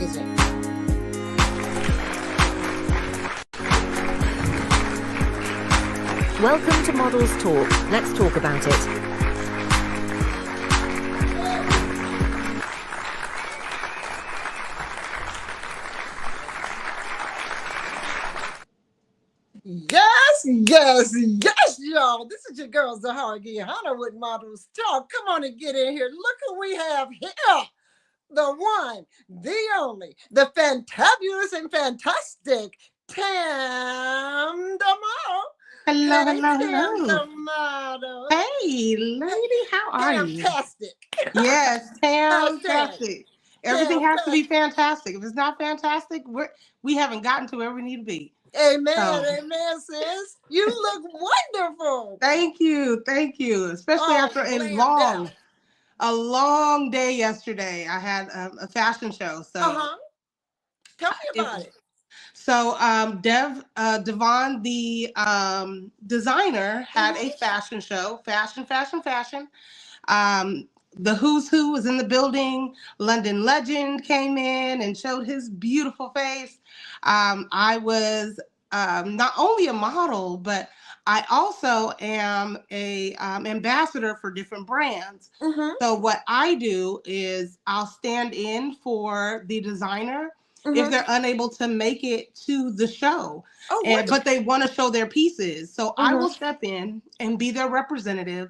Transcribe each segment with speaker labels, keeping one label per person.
Speaker 1: magazine.
Speaker 2: Welcome to Models Talk. Let's talk about it.
Speaker 1: Yes, y'all. This is your girl, Zaharraa Geyhanna with Models Talk. Come on and get in here. Look who we have here. The one, the only, the fantabulous and fantastic Tam Damo.
Speaker 3: Hello,
Speaker 1: Hey,
Speaker 3: hello,
Speaker 1: Tam
Speaker 3: hello.
Speaker 1: Damo.
Speaker 3: Hey, lady, how are you?
Speaker 1: Fantastic.
Speaker 3: Yes,
Speaker 1: How's Tam?
Speaker 3: fantastic. Everything has to be
Speaker 1: Fantastic.
Speaker 3: fantastic. If it's not fantastic, we haven't gotten to where we need to be.
Speaker 1: Amen, amen, sis. You look wonderful.
Speaker 3: Thank you, especially after
Speaker 1: Glammed
Speaker 3: a long day yesterday. I had a fashion show, so
Speaker 1: Tell me about it.
Speaker 3: So Devon, the designer, had a fashion show. Fashion. The Who's Who was in the building. London Legend came in and showed his beautiful face. I was not only a model, but I also am a ambassador for different brands. So what I do is I'll stand in for the designer if they're unable to make it to the show, but they want to show their pieces. So I will step in and be their representative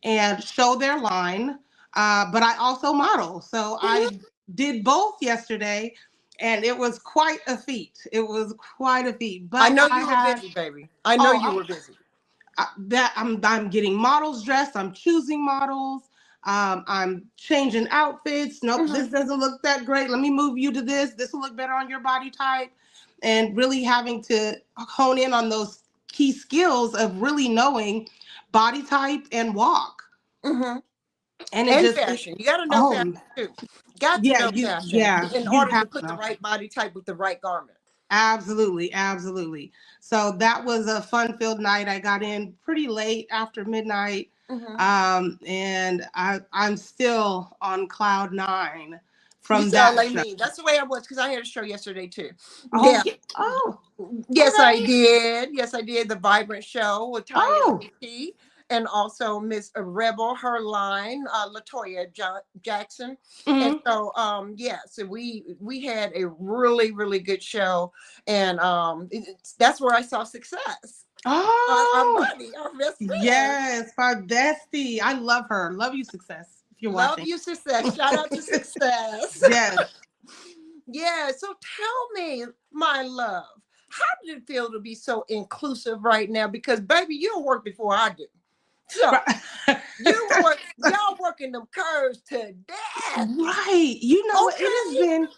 Speaker 3: and show their line. But I also model. So I did both yesterday, and it was quite a feat. But
Speaker 1: I know you were busy, baby. I know you were busy.
Speaker 3: I'm getting models dressed. I'm choosing models. I'm changing outfits. Nope, this doesn't look that great. Let me move you to this. This will look better on your body type. And really having to hone in on those key skills of really knowing body type and walk.
Speaker 1: And fashion. You got to know fashion too. Got to know fashion in order to put the right body type with the right garment.
Speaker 3: Absolutely. So that was a fun-filled night. I got in pretty late after midnight, and I'm still on cloud 9 from that
Speaker 1: like
Speaker 3: show.
Speaker 1: me. That's the way I was, because I had a show yesterday too.
Speaker 3: Yes,
Speaker 1: I did. Yes, I did. The Vibrant Show with Tanya T. And also Miss Rebel, her line, Latoya Jackson. And so, so we had a really, really good show. And that's where I saw success. Our buddy, our best friend.
Speaker 3: Yes, my bestie. I love her. Love you, Success. If you're watching.
Speaker 1: Love you, Success. Shout out to Success.
Speaker 3: Yes.
Speaker 1: Yeah. So tell me, my love, how did it feel to be so inclusive right now? Because baby, you'll work before I do. So y'all working them curves to death.
Speaker 3: Right. You know, it has been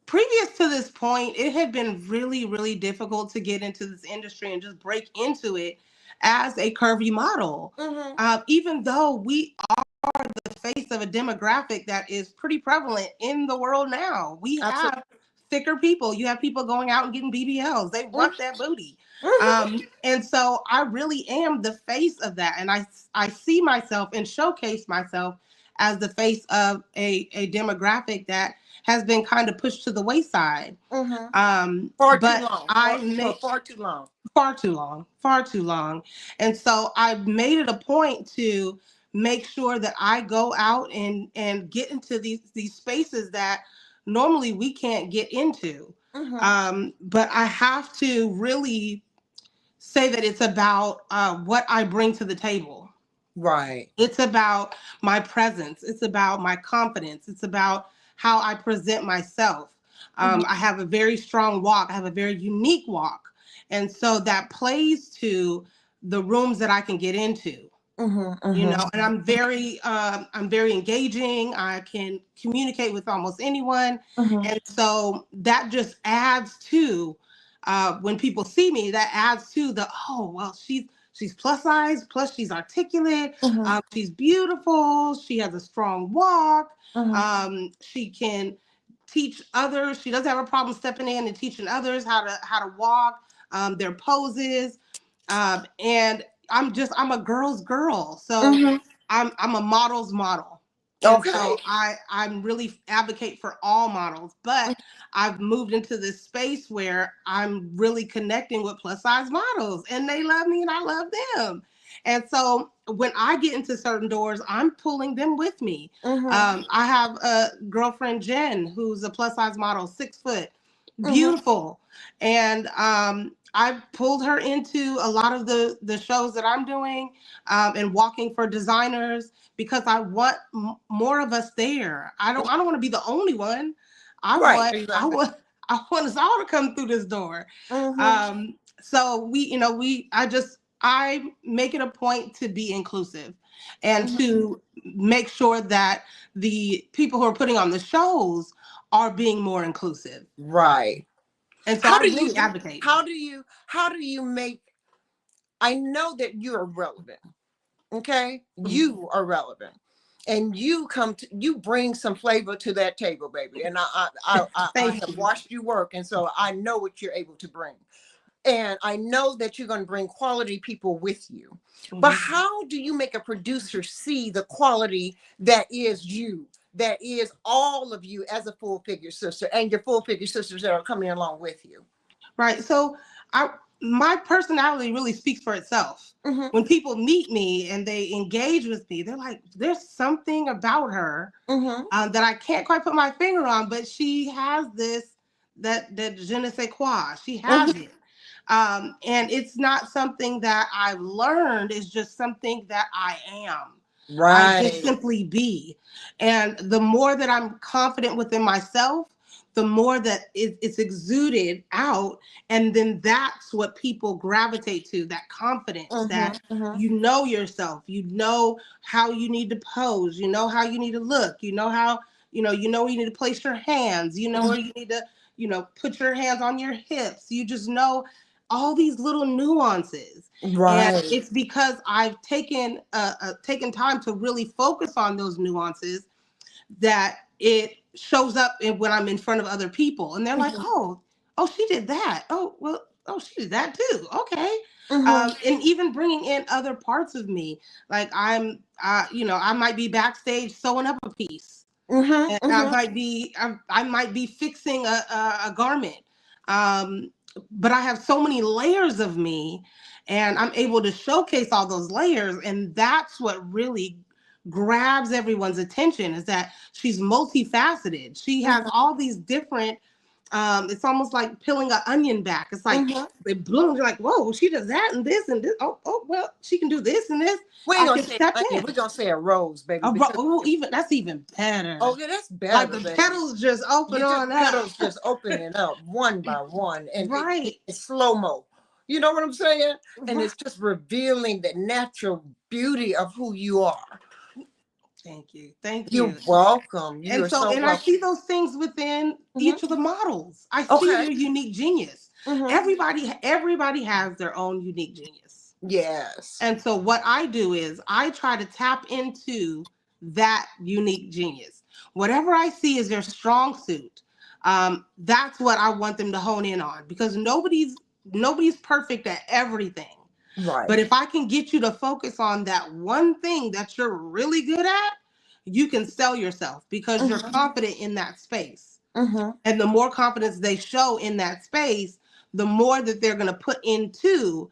Speaker 3: previous to this point, it had been really, really difficult to get into this industry and just break into it as a curvy model. Even though we are the face of a demographic that is pretty prevalent in the world now. We have thicker people. You have people going out and getting BBLs. They want that booty. And so I really am the face of that. And I see myself and showcase myself as the face of a demographic that has been kind of pushed to the wayside.
Speaker 1: Far too
Speaker 3: long. And so I've made it a point to make sure that I go out and get into these spaces that normally we can't get into. But I have to really say that it's about what I bring to the table.
Speaker 1: Right.
Speaker 3: It's about my presence. It's about my confidence. It's about how I present myself. I have a very strong walk. I have a very unique walk. And so that plays to the rooms that I can get into. You know, and I'm very engaging. I can communicate with almost anyone. And so that just adds to when people see me, that adds to the, she's plus size, plus she's articulate, she's beautiful, she has a strong walk, she can teach others. She doesn't have a problem stepping in and teaching others how to walk, their poses, and I'm a girl's girl. So I'm a model's model. And
Speaker 1: Okay.
Speaker 3: so I'm really advocate for all models, but I've moved into this space where I'm really connecting with plus size models and they love me and I love them. And so when I get into certain doors, I'm pulling them with me. I have a girlfriend, Jen, who's a plus size model, 6 foot, beautiful. And I've pulled her into a lot of the shows that I'm doing, and walking for designers, because I want more of us there. I don't want to be the only one. I
Speaker 1: Right.
Speaker 3: want I
Speaker 1: Exactly.
Speaker 3: want I want us all to come through this door. So I make it a point to be inclusive and to make sure that the people who are putting on the shows are being more inclusive.
Speaker 1: Right.
Speaker 3: And so
Speaker 1: How
Speaker 3: I
Speaker 1: do you
Speaker 3: really advocate.
Speaker 1: how do you make, I know that you're relevant. Okay? You are relevant. And you bring some flavor to that table, baby. And I
Speaker 3: Thank
Speaker 1: have
Speaker 3: you.
Speaker 1: watched you work, and so I know what you're able to bring. And I know that you're going to bring quality people with you. But how do you make a producer see the quality that is you, that is all of you as a full figure sister and your full figure sisters that are coming along with you?
Speaker 3: Right. So my personality really speaks for itself. When people meet me and they engage with me, they're like, there's something about her that I can't quite put my finger on, but she has this, that je ne sais quoi. She has it. And it's not something that I've learned. It's just something that I am. I just
Speaker 1: Right.
Speaker 3: simply be. And the more that I'm confident within myself, the more that it's exuded out. And then that's what people gravitate to, that confidence, that you know yourself, you know how you need to pose, you know how you need to look, you know how, you know where you need to place your hands, you know where you need to, put your hands on your hips. You just know all these little nuances. And
Speaker 1: Right.
Speaker 3: it's because I've taken time to really focus on those nuances that it shows up when I'm in front of other people, and they're like, "Oh, she did that. Oh, well, she did that too. Okay." And even bringing in other parts of me, like I might be backstage sewing up a piece, and I might be fixing a garment, but I have so many layers of me, and I'm able to showcase all those layers, and that's what really grabs everyone's attention, is that she's multifaceted. She has all these different, it's almost like peeling an onion back. It's like it blooms. You're like, whoa, she does that and this and this. Oh, well, she can do this and this.
Speaker 1: We ain't
Speaker 3: I
Speaker 1: gonna
Speaker 3: can
Speaker 1: say
Speaker 3: step
Speaker 1: onion,
Speaker 3: in.
Speaker 1: we're gonna say a rose, baby. Because
Speaker 3: Even that's even better.
Speaker 1: okay, that's better,
Speaker 3: Like the
Speaker 1: baby.
Speaker 3: petals just open
Speaker 1: You just
Speaker 3: on up.
Speaker 1: petals just opening up one by one, and
Speaker 3: Right.
Speaker 1: it's slow-mo. You know what I'm saying? And
Speaker 3: Right.
Speaker 1: it's just revealing the natural beauty of who you are.
Speaker 3: Thank you. Thank
Speaker 1: You're
Speaker 3: you.
Speaker 1: welcome. You
Speaker 3: And
Speaker 1: are
Speaker 3: so,
Speaker 1: so
Speaker 3: and I
Speaker 1: welcome.
Speaker 3: see those things within each of the models. I see
Speaker 1: Okay.
Speaker 3: their unique genius. Everybody has their own unique genius.
Speaker 1: Yes.
Speaker 3: And so what I do is I try to tap into that unique genius. Whatever I see is their strong suit, that's what I want them to hone in on, because nobody's perfect at everything.
Speaker 1: Right.
Speaker 3: But if I can get you to focus on that one thing that you're really good at, you can sell yourself because you're confident in that space. And the more confidence they show in that space, the more that they're going to put into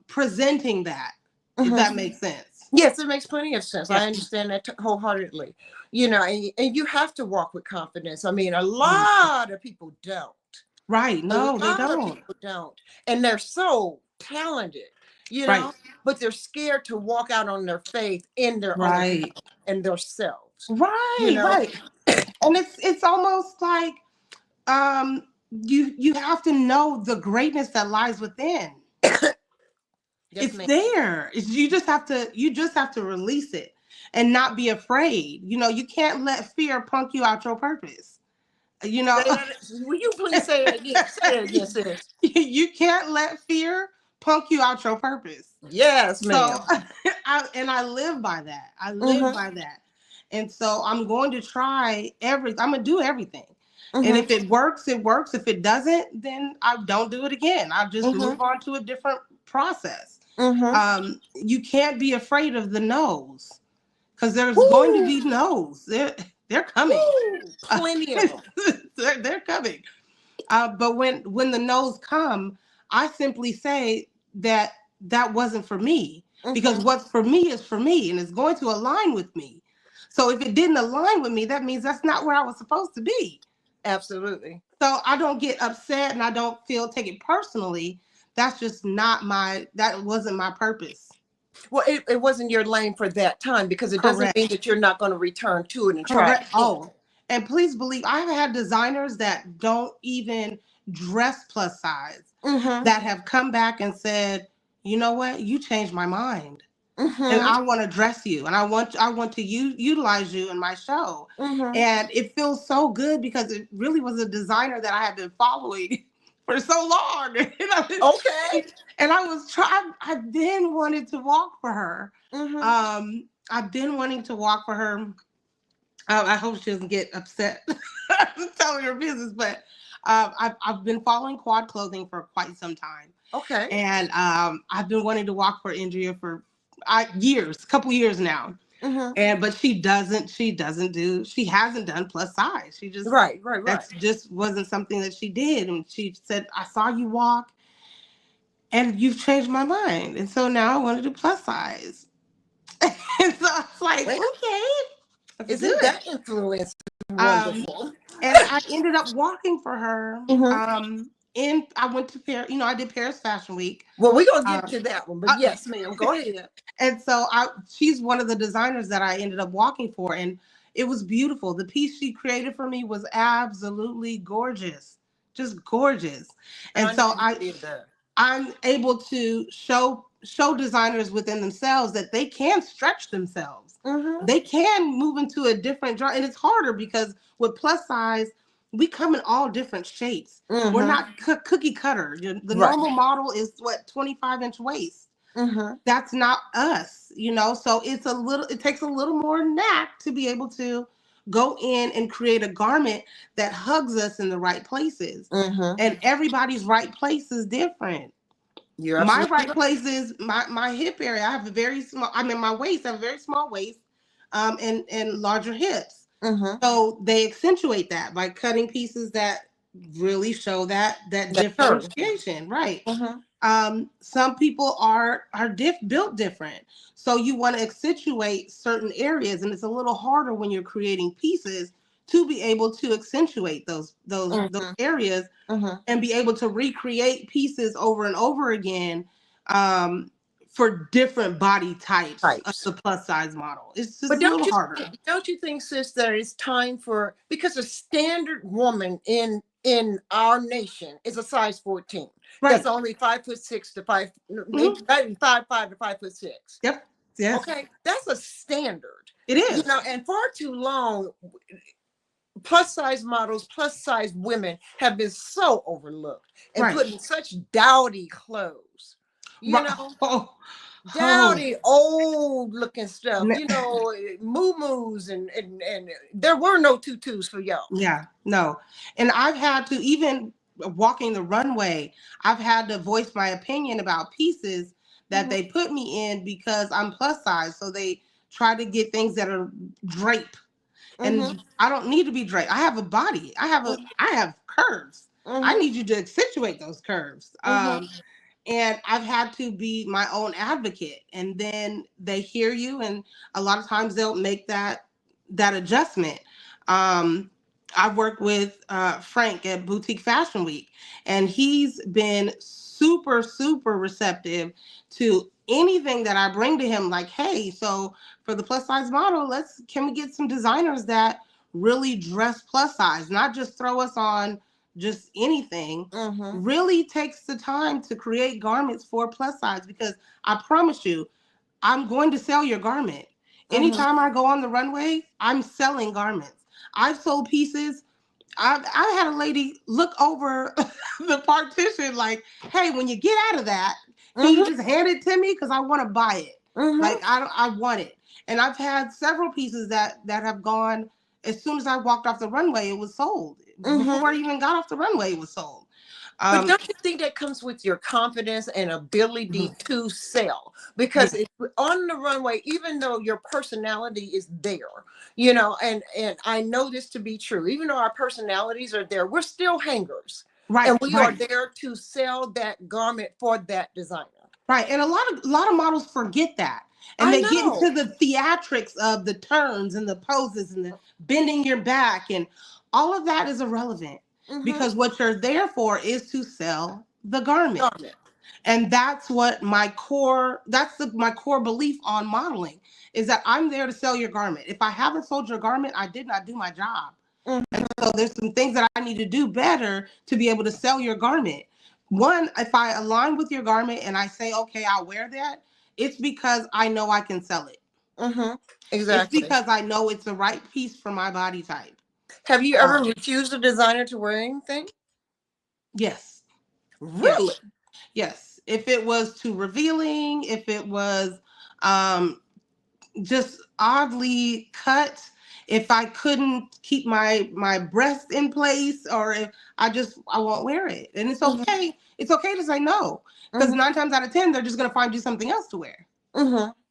Speaker 3: presenting that, if that makes sense.
Speaker 1: Yes, it makes plenty of sense.
Speaker 3: Yeah.
Speaker 1: I understand that wholeheartedly. And you have to walk with confidence. I mean, a lot of people don't.
Speaker 3: Right.
Speaker 1: A
Speaker 3: No, they
Speaker 1: lot of
Speaker 3: don't.
Speaker 1: people don't. And they're so talented,
Speaker 3: Right.
Speaker 1: but they're scared to walk out on their faith in their own
Speaker 3: Right.
Speaker 1: and themselves.
Speaker 3: Right. Right. And it's almost like you have to know the greatness that lies within.
Speaker 1: Yes,
Speaker 3: It's
Speaker 1: ma'am.
Speaker 3: there. You just have to release it and not be afraid. You can't let fear punk you out your purpose.
Speaker 1: Will you please say it again? Say it again, sis.
Speaker 3: You can't let fear punk you out your purpose.
Speaker 1: Yes, ma'am.
Speaker 3: So I live by that. I live by that. And so I'm going to try I'm going to do everything. And if it works, it works. If it doesn't, then I don't do it again. I'll just move on to a different process. You can't be afraid of the no's, because there's going to
Speaker 1: Woo!
Speaker 3: be no's. They're coming.
Speaker 1: Woo! Plenty of them.
Speaker 3: They're coming. But when the no's come, I simply say that wasn't for me, because what's for me is for me, and it's going to align with me. So if it didn't align with me, that means that's not where I was supposed to be.
Speaker 1: Absolutely.
Speaker 3: So I don't get upset, and I don't take it personally. That's just not that wasn't my purpose.
Speaker 1: Well, it wasn't your lane for that time, because it doesn't
Speaker 3: Correct.
Speaker 1: mean that you're not going to return to it and
Speaker 3: Correct.
Speaker 1: try.
Speaker 3: Oh, and please believe I've had designers that don't even dress plus size that have come back and said, you know what, you changed my mind. And I want to dress you, and I want to utilize you in my show. And it feels so good, because it really was a designer that I had been following for so long.
Speaker 1: Okay.
Speaker 3: And I've been wanting to walk for her. I've been wanting to walk for her. I hope she doesn't get upset telling her business, but I've been following Quad Clothing for quite some time.
Speaker 1: Okay.
Speaker 3: And I've been wanting to walk for Andrea for a couple years now. But she hasn't done plus size. She just
Speaker 1: right.
Speaker 3: That's just wasn't something that she did. And she said, I saw you walk and you've changed my mind. And so now I want to do plus size. And so I was like, okay.
Speaker 1: Isn't that influence wonderful?
Speaker 3: And I ended up walking for her. And I went to Paris, I did Paris Fashion Week.
Speaker 1: Well, we're going to get to that one, but yes, ma'am, go ahead.
Speaker 3: And so she's one of the designers that I ended up walking for, and it was beautiful. The piece she created for me was absolutely gorgeous, just gorgeous. And so I'm able to show designers within themselves that they can stretch themselves. They can move into a different genre, and it's harder because with plus size, we come in all different shapes. We're not cookie cutter. The normal model is 25-inch waist. That's not us, so it takes a little more knack to be able to go in and create a garment that hugs us in the right places. And everybody's right place is different. My right place is my hip area. I have a very small, my waist, I have a very small waist, and larger hips. So they accentuate that by cutting pieces that really show that differentiation, right? Some people are built different, so you want to accentuate certain areas, and it's a little harder when you're creating pieces to be able to accentuate those areas and be able to recreate pieces over and over again. For different body types of the plus size model. It's just a little harder.
Speaker 1: Don't you think, sis, that it's time because a standard woman in our nation is a size 14. Right. That's only 5'6" to 5'5" to 5'6".
Speaker 3: Yep. Yes.
Speaker 1: Okay. That's a standard.
Speaker 3: It is.
Speaker 1: And far too long, plus size models, plus size women have been so overlooked and put in such dowdy clothes. Dowdy, old looking stuff, moo-moos and there were no tutus for y'all.
Speaker 3: Yeah, no. And I've had to, even walking the runway, I've had to voice my opinion about pieces that they put me in because I'm plus size. So they try to get things that are drape. And I don't need to be draped. I have a body. I have curves. I need you to accentuate those curves. And I've had to be my own advocate, and then they hear you, and a lot of times they'll make that adjustment. I work with Frank at Boutique Fashion Week, and he's been super, super receptive to anything that I bring to him. Like, hey, so for the plus size model, can we get some designers that really dress plus size, not just throw us on just anything. Really takes the time to create garments for plus size, because I promise you, I'm going to sell your garment. Anytime I go on the runway, I'm selling garments. I've sold pieces. I had a lady look over the partition like, hey, when you get out of that, can you just hand it to me? Because I want to buy it. Like, I want it. And I've had several pieces that have gone, as soon as I walked off the runway, it was sold. Before I even got off the runway, it was sold.
Speaker 1: But don't you think that comes with your confidence and ability to sell? Because if on the runway, even though your personality is there, you know, and I know this to be true, even though our personalities are there, we're still hangers.
Speaker 3: Right.
Speaker 1: And we are there to sell that garment for that designer.
Speaker 3: Right. And a lot of models forget that. And they get into the theatrics of the turns and the poses and the bending your back, and all of that is irrelevant because what you're there for is to sell the garment. And that's what my core belief on modeling is, that I'm there to sell your garment. If I haven't sold your garment, I did not do my job. And so there's some things that I need to do better to be able to sell your garment. One, if I align with your garment and I say, okay, I'll wear that, it's because I know I can sell it.
Speaker 1: Exactly.
Speaker 3: It's because I know it's the right piece for my body type.
Speaker 1: Have you ever refused a designer to wear anything?
Speaker 3: Yes.
Speaker 1: Really?
Speaker 3: Yes. If it was too revealing, if it was just oddly cut, if I couldn't keep my breast in place, or if I won't wear it. And it's okay. It's okay to say no, because 9 times out of 10, they're just going to find you something else to wear.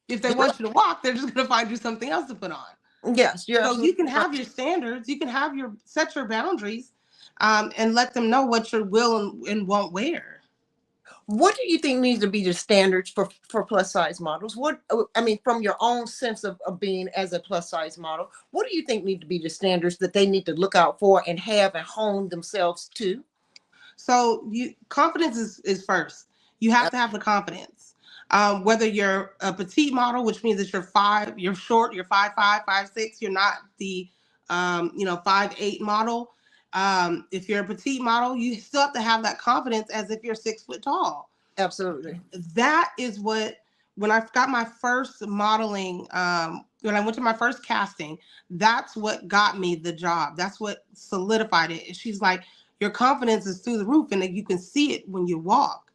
Speaker 3: If they want you to walk, they're just going to find you something else to put on.
Speaker 1: Yes.
Speaker 3: So you can have your standards, you can have set your boundaries, and let them know what you will and won't wear.
Speaker 1: What do you think needs to be the standards for plus size models? From your own sense of being as a plus size model, what do you think need to be the standards that they need to look out for and have and hone themselves to?
Speaker 3: So confidence is first. You have to have the confidence. Whether you're a petite model, which means that you're short, you're 5'5", 5'6", you're not the 5'8" model. If you're a petite model, you still have to have that confidence as if you're 6 foot tall.
Speaker 1: Absolutely.
Speaker 3: That is when I got my first modeling, when I went to my first casting, that's what got me the job. That's what solidified it. She's like, your confidence is through the roof, and you can see it when you walk.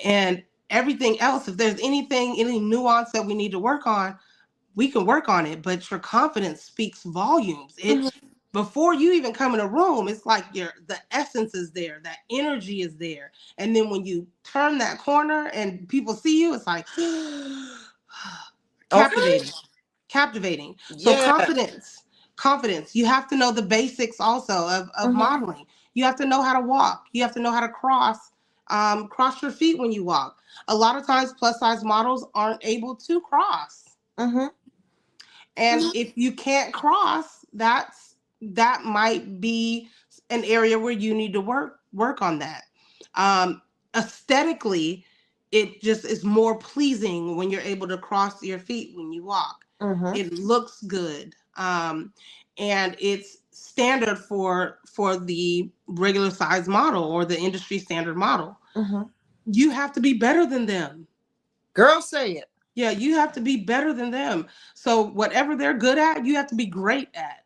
Speaker 3: And everything else, if there's any nuance that we need to work on, we can work on it. But your confidence speaks volumes. Before you even come in a room, it's like the essence is there, that energy is there. And then when you turn that corner and people see you, it's like captivating. So confidence. You have to know the basics also of modeling. You have to know how to walk. You have to know how to cross your feet when you walk. A lot of times plus size models aren't able to cross. And if you can't cross, that might be an area where you need to work on that. Aesthetically, it just is more pleasing when you're able to cross your feet when you walk. It looks good. And it's standard for the regular size model or the industry standard model. You have to be better than them.
Speaker 1: Girl, say it.
Speaker 3: Yeah, you have to be better than them. So whatever they're good at, you have to be great at.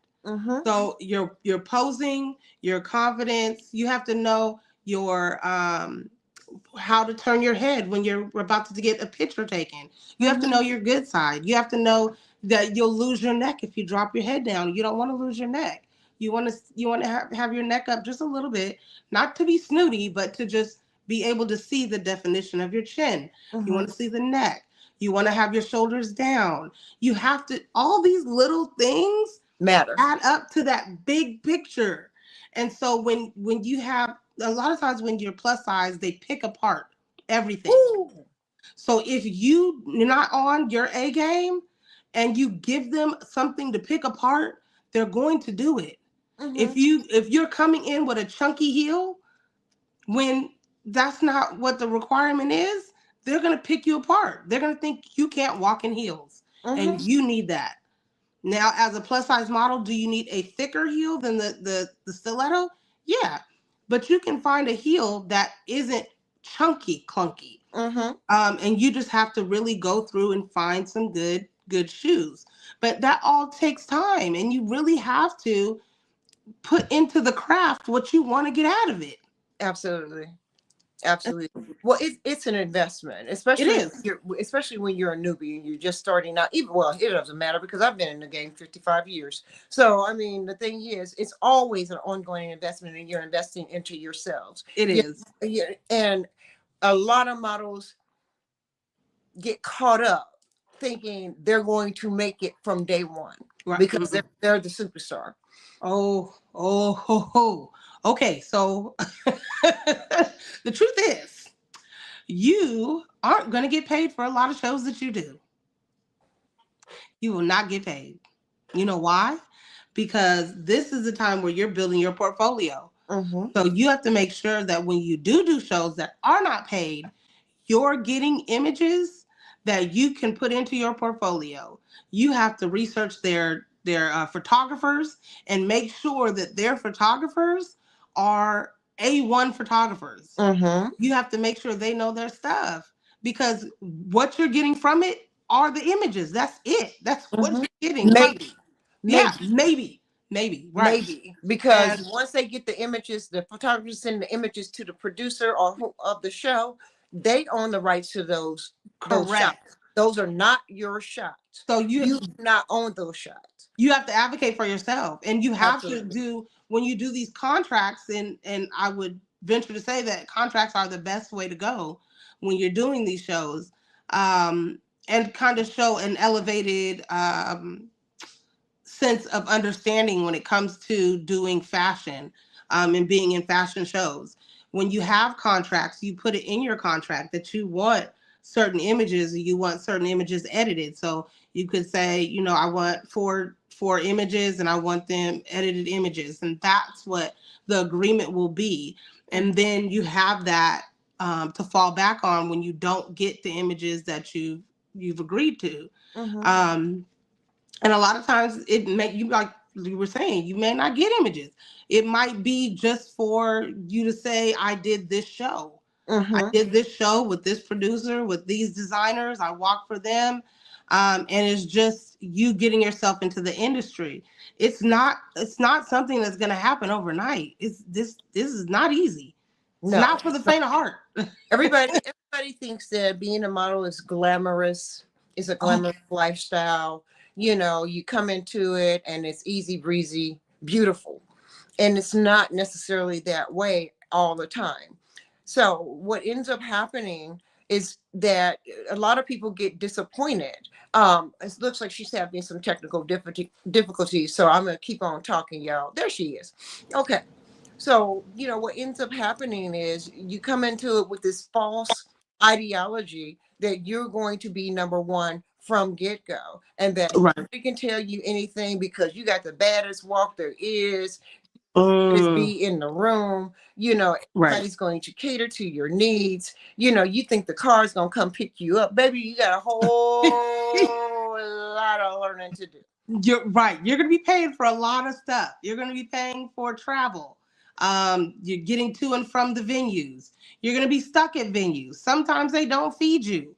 Speaker 3: So your posing, your confidence, you have to know your how to turn your head when you're about to get a picture taken. You have to know your good side. You have to know that you'll lose your neck if you drop your head down. You don't want to lose your neck. You want to have your neck up just a little bit, not to be snooty, but to just be able to see the definition of your chin. You want to see the neck. You want to have your shoulders down. You have to, all these little things
Speaker 1: matter,
Speaker 3: add up to that big picture. And so when you have, a lot of times when you're plus size, they pick apart everything. So if you're not on your A game and you give them something to pick apart, they're going to do it. If you're coming in with a chunky heel, when that's not what the requirement is, they're going to pick you apart. They're going to think you can't walk in heels, and you need that. Now, as a plus size model, do you need a thicker heel than the stiletto? Yeah, but you can find a heel that isn't chunky, clunky. And you just have to really go through and find some good shoes. But that all takes time, and you really have to put into the craft what you want to get out of it.
Speaker 1: Absolutely. Absolutely. Well, it's an investment,
Speaker 3: It is.
Speaker 1: especially when you're a newbie and you're just starting out. Even well, it doesn't matter because I've been in the game 55 years. So I mean, the thing is, it's always an ongoing investment, and you're investing into yourselves.
Speaker 3: It is.
Speaker 1: Yeah, and a lot of models get caught up thinking they're going to make it from day one because they're the superstar.
Speaker 3: Oh. Okay, so the truth is, you aren't going to get paid for a lot of shows that you do. You will not get paid. You know why? Because this is the time where you're building your portfolio. So you have to make sure that when you do shows that are not paid, you're getting images that you can put into your portfolio. You have to research their photographers and make sure that their photographers are A1 photographers. You have to make sure they know their stuff, because what you're getting from it are the images. That's it. That's what you're getting.
Speaker 1: Maybe.
Speaker 3: Yeah, maybe. Right.
Speaker 1: Maybe because once they get the images, the photographers send the images to the producer of the show. They own the rights to those shots. Those are not your shots.
Speaker 3: So you
Speaker 1: do not own those shots.
Speaker 3: You have to advocate for yourself, and you have
Speaker 1: Absolutely.
Speaker 3: to do, when you do these contracts, and I would venture to say that contracts are the best way to go when you're doing these shows, and kind of show an elevated sense of understanding when it comes to doing fashion, and being in fashion shows. When you have contracts, you put it in your contract that you want certain images, you want certain images edited. So you could say, you know, I want four images and I want them edited images, and that's what the agreement will be. And then you have that to fall back on when you don't get the images that you've agreed to. And a lot of times it may, you, like you were saying, you may not get images. It might be just for you to say, I did this show. I did this show with this producer, with these designers. I walked for them. And it's just you getting yourself into the industry. It's not something that's going to happen overnight. This is not easy. It's not for the faint of heart.
Speaker 1: Everybody thinks that being a model is glamorous. It's a glamorous lifestyle. You know, you come into it and it's easy breezy, beautiful. And it's not necessarily that way all the time. So what ends up happening is that a lot of people get disappointed. It looks like she's having some technical difficulties. So I'm going to keep on talking, y'all. There she is. Okay. So, you know, what ends up happening is you come into it with this false ideology that you're going to be number one from get-go, and that nobody can tell you anything because you got the baddest walk there is. Be in the room, you know, everybody's going to cater to your needs. You know, you think the car's gonna come pick you up, baby. You got a whole lot of learning to do.
Speaker 3: You're right. You're gonna be paying for a lot of stuff. You're gonna be paying for travel. You're getting to and from the venues. You're gonna be stuck at venues. Sometimes they don't feed you.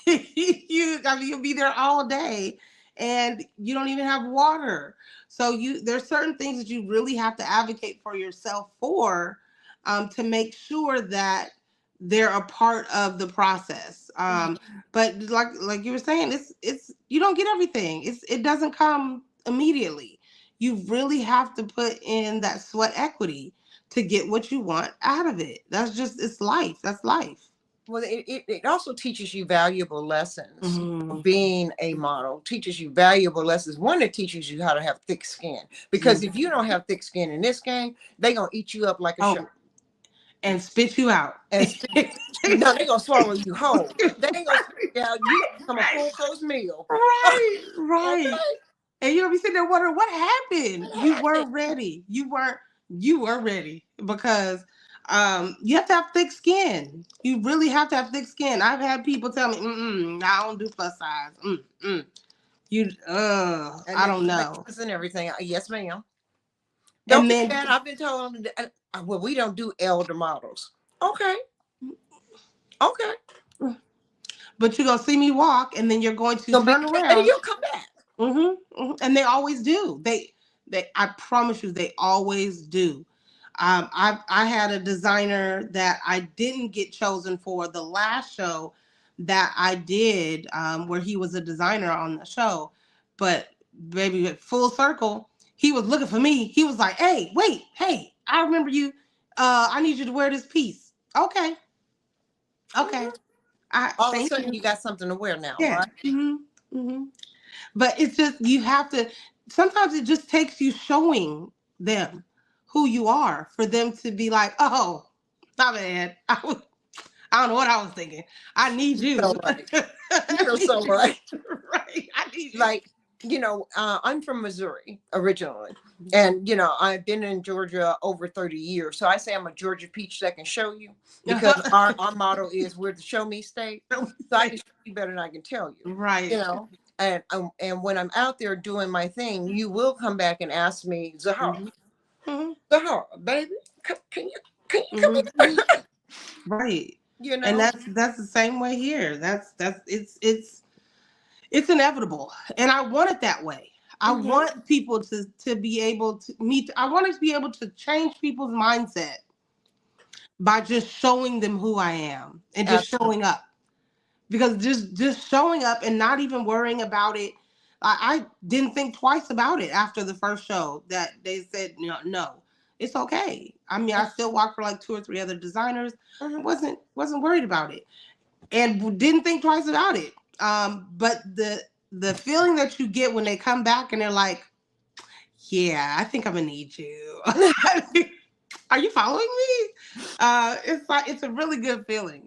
Speaker 3: You'll be there all day and you don't even have water. So there's certain things that you really have to advocate for yourself for, to make sure that they're a part of the process. But like you were saying, it's you don't get everything. It doesn't come immediately. You really have to put in that sweat equity to get what you want out of it. It's life. That's life.
Speaker 1: Well, it also teaches you valuable lessons. Being a model teaches you valuable lessons. One, it teaches you how to have thick skin, because if you don't have thick skin in this game, they're going to eat you up like a shark.
Speaker 3: And spit you out.
Speaker 1: No, they're going to swallow you whole. They ain't going to spit you out. You become a full course meal.
Speaker 3: Right. Okay. And you'll be sitting there wondering what happened. You weren't ready. You were ready because you have to have thick skin. You really have to have thick skin. I've had people tell me, I don't do plus size. I don't know.
Speaker 1: And everything. Yes, ma'am. Don't be mad. I've been told, well, we don't do elder models. Okay.
Speaker 3: But you're going to see me walk, and then you're going to turn around.
Speaker 1: And you'll come back.
Speaker 3: And they always do. I promise you, they always do. I had a designer that I didn't get chosen for the last show that I did, where he was a designer on the show. But baby, full circle, he was looking for me. He was like, "Hey, wait, hey, I remember you. I need you to wear this piece." Okay, okay.
Speaker 1: All of a
Speaker 3: Thank
Speaker 1: sudden
Speaker 3: you.
Speaker 1: you got something to wear now,
Speaker 3: Yeah.
Speaker 1: right?
Speaker 3: But it's just you have to. Sometimes it just takes you showing them who you are for them to be like, "Oh, my bad. I don't know what I was thinking. I need
Speaker 1: So
Speaker 3: you.
Speaker 1: right.
Speaker 3: I
Speaker 1: You're
Speaker 3: need
Speaker 1: so
Speaker 3: you.
Speaker 1: right.
Speaker 3: Right. I need you."
Speaker 1: Like, I'm from Missouri originally. And, I've been in Georgia over 30 years. So I say I'm a Georgia peach that can show you because our motto is we're the show me state. So I can show you better than I can tell you,
Speaker 3: Right.
Speaker 1: And when I'm out there doing my thing, you will come back and ask me, Zaharraa,
Speaker 3: Mm-hmm.
Speaker 1: Zaharraa, baby, can you come
Speaker 3: Mm-hmm.
Speaker 1: here?
Speaker 3: Right.
Speaker 1: You
Speaker 3: And
Speaker 1: know?
Speaker 3: that's the same way here. That's it's inevitable, and I want it that way. I
Speaker 1: Hmm.
Speaker 3: want people to be able to meet. I want to be able to change people's mindset by just showing them who I am and just
Speaker 1: Absolutely.
Speaker 3: showing up. Because just showing up and not even worrying about it, I didn't think twice about it after the first show that they said no, it's okay. I mean, I still walked for like 2 or 3 other designers. I
Speaker 1: Hmm.
Speaker 3: wasn't worried about it and didn't think twice about it. But the feeling that you get when they come back and they're like, "Yeah, I think I'm gonna need you." Are you following me? It's like it's a really good feeling.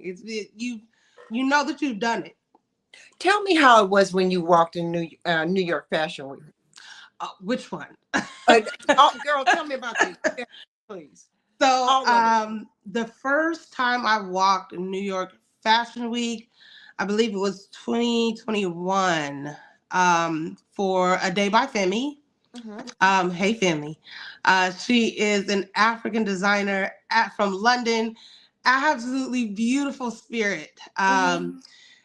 Speaker 3: You know that you've done it.
Speaker 1: Tell me how it was when you walked in New York Fashion Week.
Speaker 3: Which one?
Speaker 1: Uh, Girl, tell me about the experience, please.
Speaker 3: So,
Speaker 1: All of it.
Speaker 3: the first time I walked in New York Fashion Week, I believe it was 2021, for a day by Femi.
Speaker 1: Hmm.
Speaker 3: Hey Femi. She is an African designer from London. Absolutely beautiful spirit.
Speaker 1: Hmm.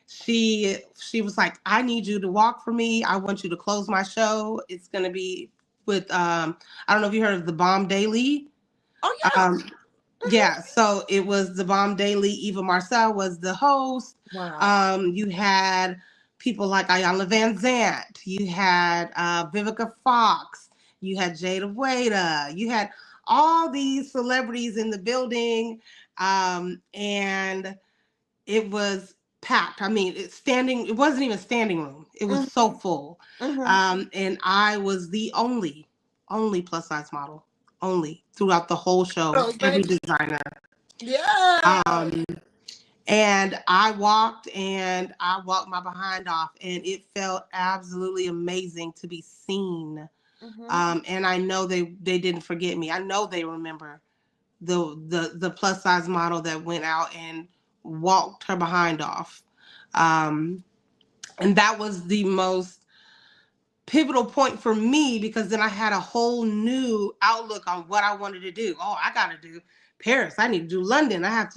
Speaker 3: She was like, "I need you to walk for me. I want you to close my show. It's gonna be with I don't know if you heard of the Bomb Daily.
Speaker 1: Oh yeah.
Speaker 3: Um, yeah, so it was the Bomb Daily. Eva Marcel was the host.
Speaker 1: Wow.
Speaker 3: You had people like Ayanna Van Zant. You had Vivica Fox. You had Jada Waiter. You had all these celebrities in the building, and it was packed. I mean, it wasn't even standing room. It was
Speaker 1: Hmm.
Speaker 3: so full.
Speaker 1: Hmm.
Speaker 3: And I was the only plus size model, only throughout the whole show,
Speaker 1: Oh,
Speaker 3: every
Speaker 1: baby.
Speaker 3: designer.
Speaker 1: Yeah.
Speaker 3: Um, and I walked my behind off, and it felt absolutely amazing to be seen.
Speaker 1: Hmm.
Speaker 3: And I know they didn't forget me. I know they remember the plus size model that went out and walked her behind off. Um, and that was the most pivotal point for me because then I had a whole new outlook on what I wanted to do. Oh, I got to do Paris. I need to do London. I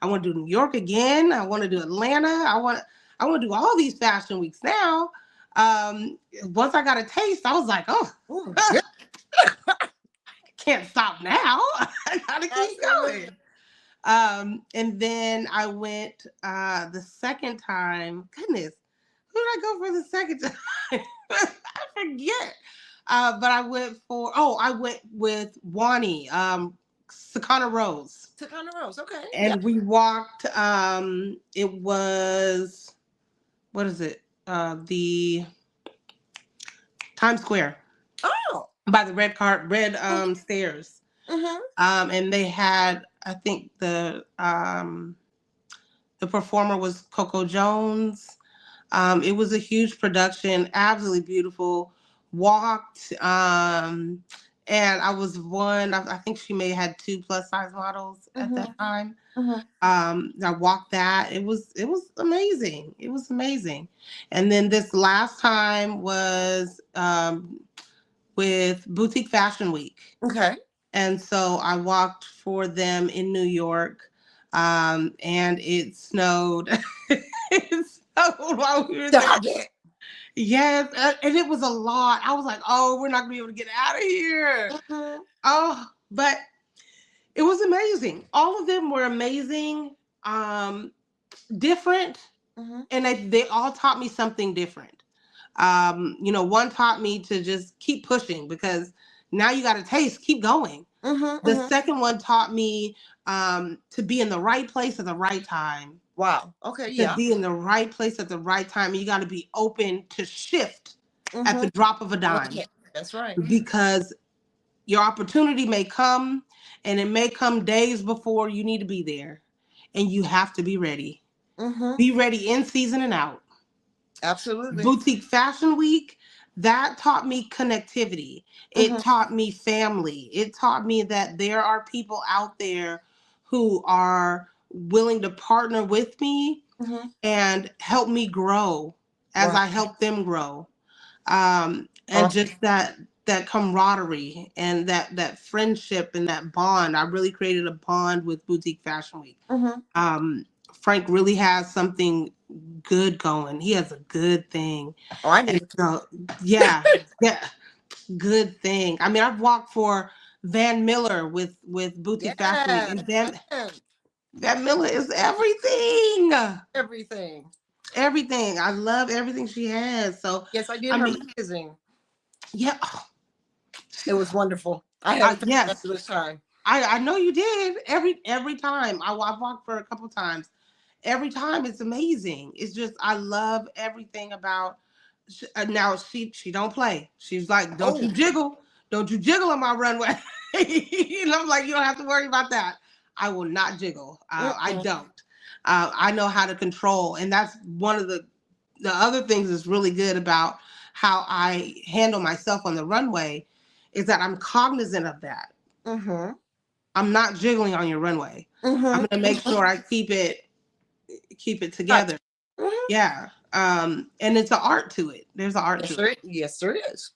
Speaker 3: want to do New York again. I want to do Atlanta. I want to do all these fashion weeks now. Once I got a taste, I was like, oh,
Speaker 1: Oh, yeah.
Speaker 3: can't stop now. I got to keep
Speaker 1: Absolutely.
Speaker 3: going. And then I went the second time. Goodness, who did I go for the second time? I forget. But I went with Wani, Sakana Rose.
Speaker 1: Takana Rose. Okay. Yeah.
Speaker 3: And we walked, it was, what is it? The Times Square
Speaker 1: Oh.
Speaker 3: by the red stairs.
Speaker 1: Mm-hmm.
Speaker 3: And they had, I think the performer was Coco Jones. It was a huge production, absolutely beautiful. Walked, and I was one. I think she may have had 2 plus size models at
Speaker 1: Mm-hmm.
Speaker 3: that time.
Speaker 1: Mm-hmm.
Speaker 3: I walked that. It was amazing. It was amazing. And then this last time was with Boutique Fashion Week.
Speaker 1: Okay.
Speaker 3: And so I walked for them in New York, and it snowed. It snowed while we were there.
Speaker 1: Stop it.
Speaker 3: Yes, and it was a lot. I was like, "Oh, we're not gonna be able to get out of here."
Speaker 1: Mm-hmm.
Speaker 3: Oh, but It was amazing. All of them were amazing, different, and they all taught me something different. One taught me to just keep pushing because now you got a taste, keep going. The second one taught me to be in the right place at the right time.
Speaker 1: Wow. Okay.
Speaker 3: To
Speaker 1: Yeah.
Speaker 3: be in the right place at the right time. You got to be open to shift at the drop of a dime.
Speaker 1: That's right.
Speaker 3: Because your opportunity may come, and it may come days before you need to be there. And you have to be ready. Be ready in season and out.
Speaker 1: Absolutely.
Speaker 3: Boutique Fashion Week, that taught me connectivity. It taught me family. It taught me that there are people out there who are willing to partner with me and help me grow as I help them grow. And just that camaraderie and that friendship and that bond. I really created a bond with Boutique Fashion Week. Frank really has something good going. He has a good thing.
Speaker 1: Oh, I do.
Speaker 3: So, yeah, good thing. I mean, I've walked for Van Miller with Boutique Fashion Week, and Van Miller is everything.
Speaker 1: Everything.
Speaker 3: Everything. I love everything she has. So
Speaker 1: yes, I did her magazine.
Speaker 3: Yeah.
Speaker 1: It was wonderful. I had a fabulous time.
Speaker 3: I know you did. Every time. I've walked for a couple times. Every time it's amazing. It's just I love everything about. Now she don't play. She's like, don't you jiggle on my runway. And I'm like, you don't have to worry about that. I will not jiggle. I don't. I know how to control, and that's one of the other things that's really good about how I handle myself on the runway is that I'm cognizant of that. I'm not jiggling on your runway. I'm going to make sure I keep it together. Yeah. And it's an art to it. There's an art to it.
Speaker 1: Yes, there is.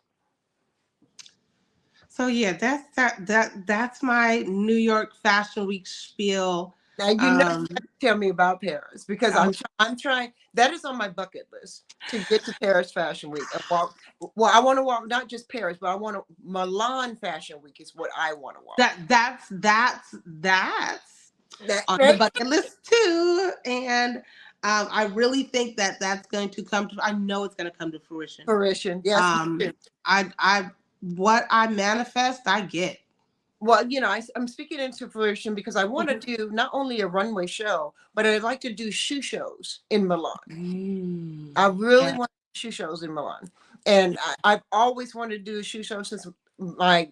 Speaker 3: So yeah, that's my New York Fashion Week spiel.
Speaker 1: Now you know, tell me about Paris because I'm trying. That is on my bucket list to get to Paris Fashion Week. Well, I want to walk not just Paris, but I want to Milan Fashion Week is what I want to walk.
Speaker 3: That's on the bucket list too, and I really think that that's going to come to. I know it's going to come to fruition.
Speaker 1: Yes.
Speaker 3: What I manifest, I get.
Speaker 1: Well, I'm speaking into fruition because I want to do not only a runway show, but I'd like to do shoe shows in Milan. I really want to do shoe shows in Milan. And I've always wanted to do a shoe show since my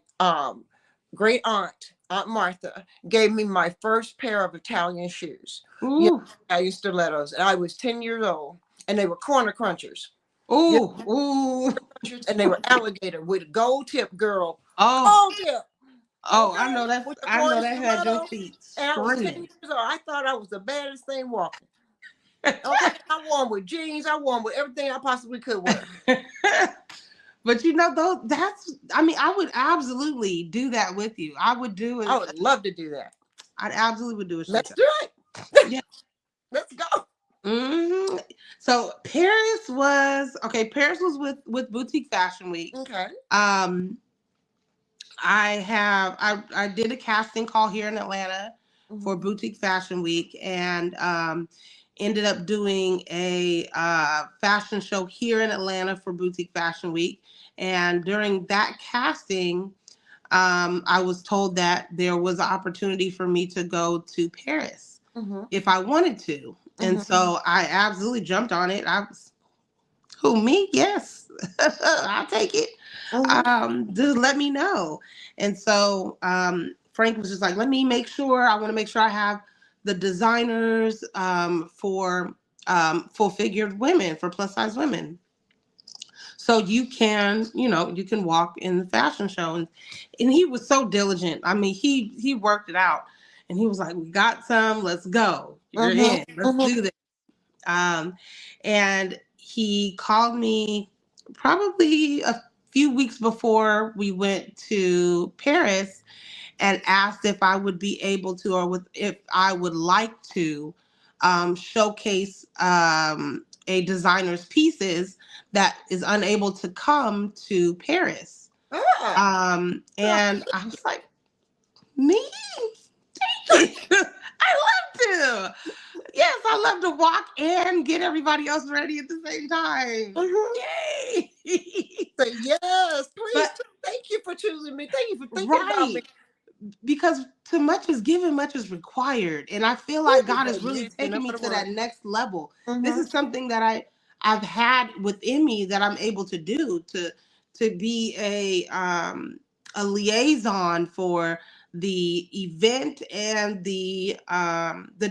Speaker 1: great Aunt Martha, gave me my first pair of Italian shoes. Italian stilettos. And I was 10 years old. And they were corner crunchers. And they were alligator with a gold tip, girl. Gold tip.
Speaker 3: I know that. I know that had your feet.
Speaker 1: And I was 10 years old. I thought I was the baddest thing walking. I wore them with jeans. I wore them with everything I possibly could wear.
Speaker 3: But though, I would absolutely do that with you. I would do it.
Speaker 1: I would love to do that.
Speaker 3: I absolutely would do it.
Speaker 1: Let's do it.
Speaker 3: Yeah.
Speaker 1: Let's go.
Speaker 3: So Paris was with Boutique Fashion Week.
Speaker 1: Okay.
Speaker 3: I did a casting call here in Atlanta for Boutique Fashion Week, and ended up doing a fashion show here in Atlanta for Boutique Fashion Week. And during that casting, I was told that there was an opportunity for me to go to Paris if I wanted to. And so I absolutely jumped on it. Who, me? Yes, I'll take it. Just let me know. And so Frank was just like, let me make sure. I want to make sure I have the designers for full-figured women, for plus-size women. So you can walk in the fashion show. And he was so diligent. I mean, he worked it out. And he was like, we got some, let's go. You're in, let's do this. And he called me probably a few weeks before we went to Paris and asked if I would be able to, or if I would like to showcase a designer's pieces that is unable to come to Paris. And I was like, me? walk and get everybody else ready at the same time. Yay!
Speaker 1: So yes, please.
Speaker 3: But
Speaker 1: Thank you for choosing me. Thank you for thinking about me.
Speaker 3: right, because too much is given, much is required, and I feel like
Speaker 1: Ooh,
Speaker 3: God is
Speaker 1: baby,
Speaker 3: really
Speaker 1: you didn't know
Speaker 3: taking me
Speaker 1: what it
Speaker 3: to that
Speaker 1: was.
Speaker 3: next level. This
Speaker 1: Mm-hmm.
Speaker 3: is something that I've had within me that I'm able to do, to be a liaison for the event and the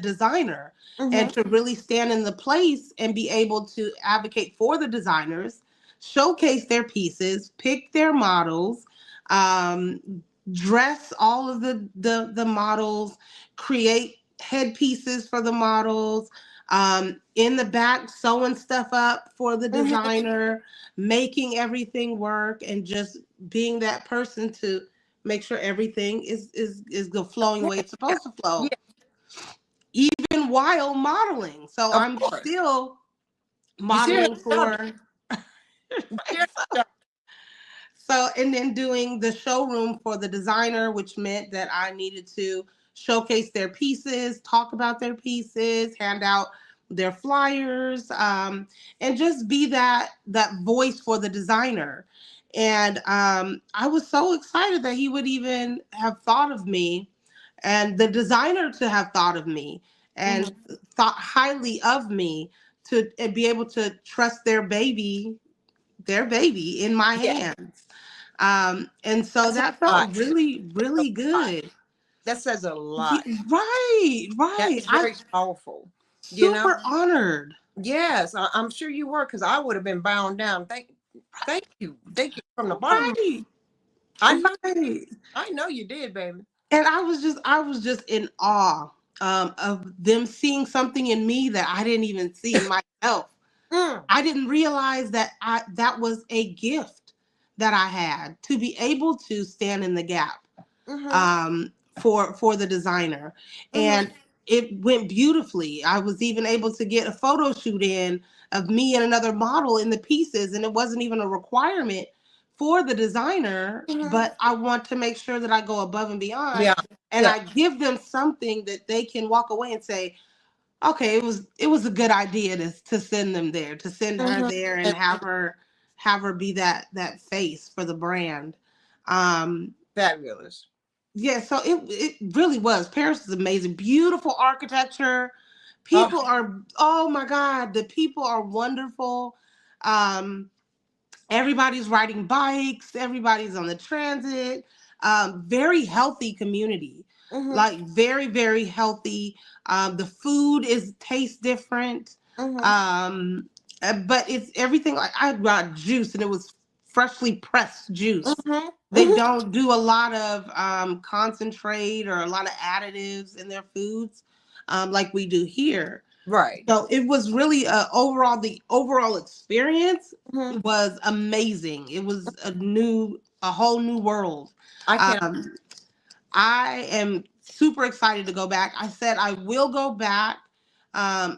Speaker 3: designer, and
Speaker 1: Mm-hmm.
Speaker 3: to really stand in the place and be able to advocate for the designers, showcase their pieces, pick their models, dress all of the models, create headpieces for the models, in the back sewing stuff up for the
Speaker 1: Mm-hmm.
Speaker 3: designer, making everything work, and just being that person to make sure everything is go flowing the way it's
Speaker 1: Yeah.
Speaker 3: supposed to flow,
Speaker 1: Yeah.
Speaker 3: even while modeling. So
Speaker 1: Of
Speaker 3: I'm
Speaker 1: course.
Speaker 3: still
Speaker 1: You see her
Speaker 3: modeling
Speaker 1: job.
Speaker 3: for.
Speaker 1: You see her job.
Speaker 3: So, and then doing the showroom for the designer, which meant that I needed to showcase their pieces, talk about their pieces, hand out their flyers, and just be that voice for the designer. And I was so excited that he would even have thought of me, and the designer to have thought of me, and
Speaker 1: Mm-hmm.
Speaker 3: thought highly of me, to and be able to trust their baby in my
Speaker 1: Yeah.
Speaker 3: hands. And so
Speaker 1: That's a
Speaker 3: that felt
Speaker 1: lot.
Speaker 3: really,
Speaker 1: That's a
Speaker 3: really
Speaker 1: lot.
Speaker 3: good.
Speaker 1: That says a lot.
Speaker 3: Ye- right,
Speaker 1: That
Speaker 3: right.
Speaker 1: is
Speaker 3: I'm
Speaker 1: very powerful. You know?
Speaker 3: super honored.
Speaker 1: Yes, I'm sure you were, because I would have been bound down. Thank you. Thank you from the bottom of
Speaker 3: Right,
Speaker 1: I know
Speaker 3: right.
Speaker 1: I know you did, baby.
Speaker 3: And I was just in awe, of them seeing something in me that I didn't even see in myself.
Speaker 1: Mm.
Speaker 3: I didn't realize that was a gift that I had, to be able to stand in the gap,
Speaker 1: Mm-hmm.
Speaker 3: um, for the designer,
Speaker 1: Mm-hmm.
Speaker 3: and it went beautifully. I was even able to get a photo shoot in of me and another model in the pieces, and it wasn't even a requirement for the designer,
Speaker 1: Mm-hmm.
Speaker 3: but I want to make sure that I go above and beyond,
Speaker 1: Yeah.
Speaker 3: and
Speaker 1: Yeah.
Speaker 3: I give them something that they can walk away and say, okay, it was a good idea to send them there, to send her
Speaker 1: Mm-hmm.
Speaker 3: there, and
Speaker 1: And
Speaker 3: have her be that face for the brand. Um,
Speaker 1: fabulous.
Speaker 3: yeah, so it really was. Paris is amazing, beautiful architecture.
Speaker 1: Oh,
Speaker 3: People are, oh my God, the people are wonderful. Um, Everybody's riding bikes, everybody's on the transit. Very healthy community,
Speaker 1: mm-hmm.
Speaker 3: like very, very healthy. The food is tastes different.
Speaker 1: Mm-hmm.
Speaker 3: Um, but it's everything. Like, I got juice, and it was freshly pressed juice.
Speaker 1: Mm-hmm.
Speaker 3: They
Speaker 1: Mm-hmm.
Speaker 3: don't do a lot of concentrate or a lot of additives in their foods, like we do here.
Speaker 1: Right.
Speaker 3: So it was really, the overall experience
Speaker 1: Mm-hmm.
Speaker 3: was amazing. It was a whole new world.
Speaker 1: I can't.
Speaker 3: Um, I am super excited to go back. I said I will go back.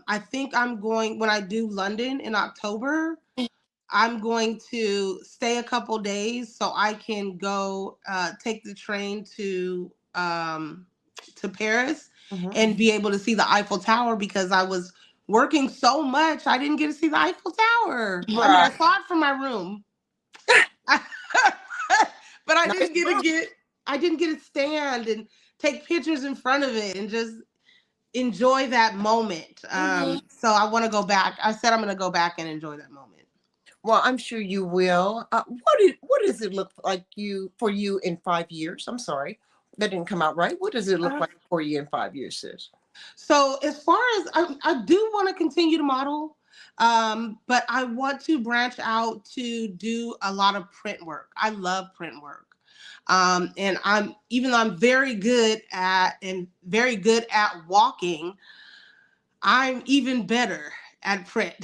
Speaker 3: I think I'm going, when I do London in October, I'm going to stay a couple days so I can go, take the train to Paris,
Speaker 1: Mm-hmm.
Speaker 3: and be able to see the Eiffel Tower, because I was working so much I didn't get to see the Eiffel Tower. I mean, I
Speaker 1: Right.
Speaker 3: saw it from my room, but I
Speaker 1: Nice
Speaker 3: didn't get to
Speaker 1: room.
Speaker 3: get I didn't get to stand and take pictures in front of it and just enjoy that moment.
Speaker 1: Mm-hmm.
Speaker 3: So I want to go back. I said I'm going to go back and enjoy that moment.
Speaker 1: Well, I'm sure you will. What does it look like for you in 5 years? I'm sorry, that didn't come out right. What does it look
Speaker 3: Uh,
Speaker 1: like for you in 5 years, sis?
Speaker 3: So as far as I do want to continue to model, but I want to branch out to do a lot of print work. I love print work. And even though I'm very good at walking, I'm even better at print.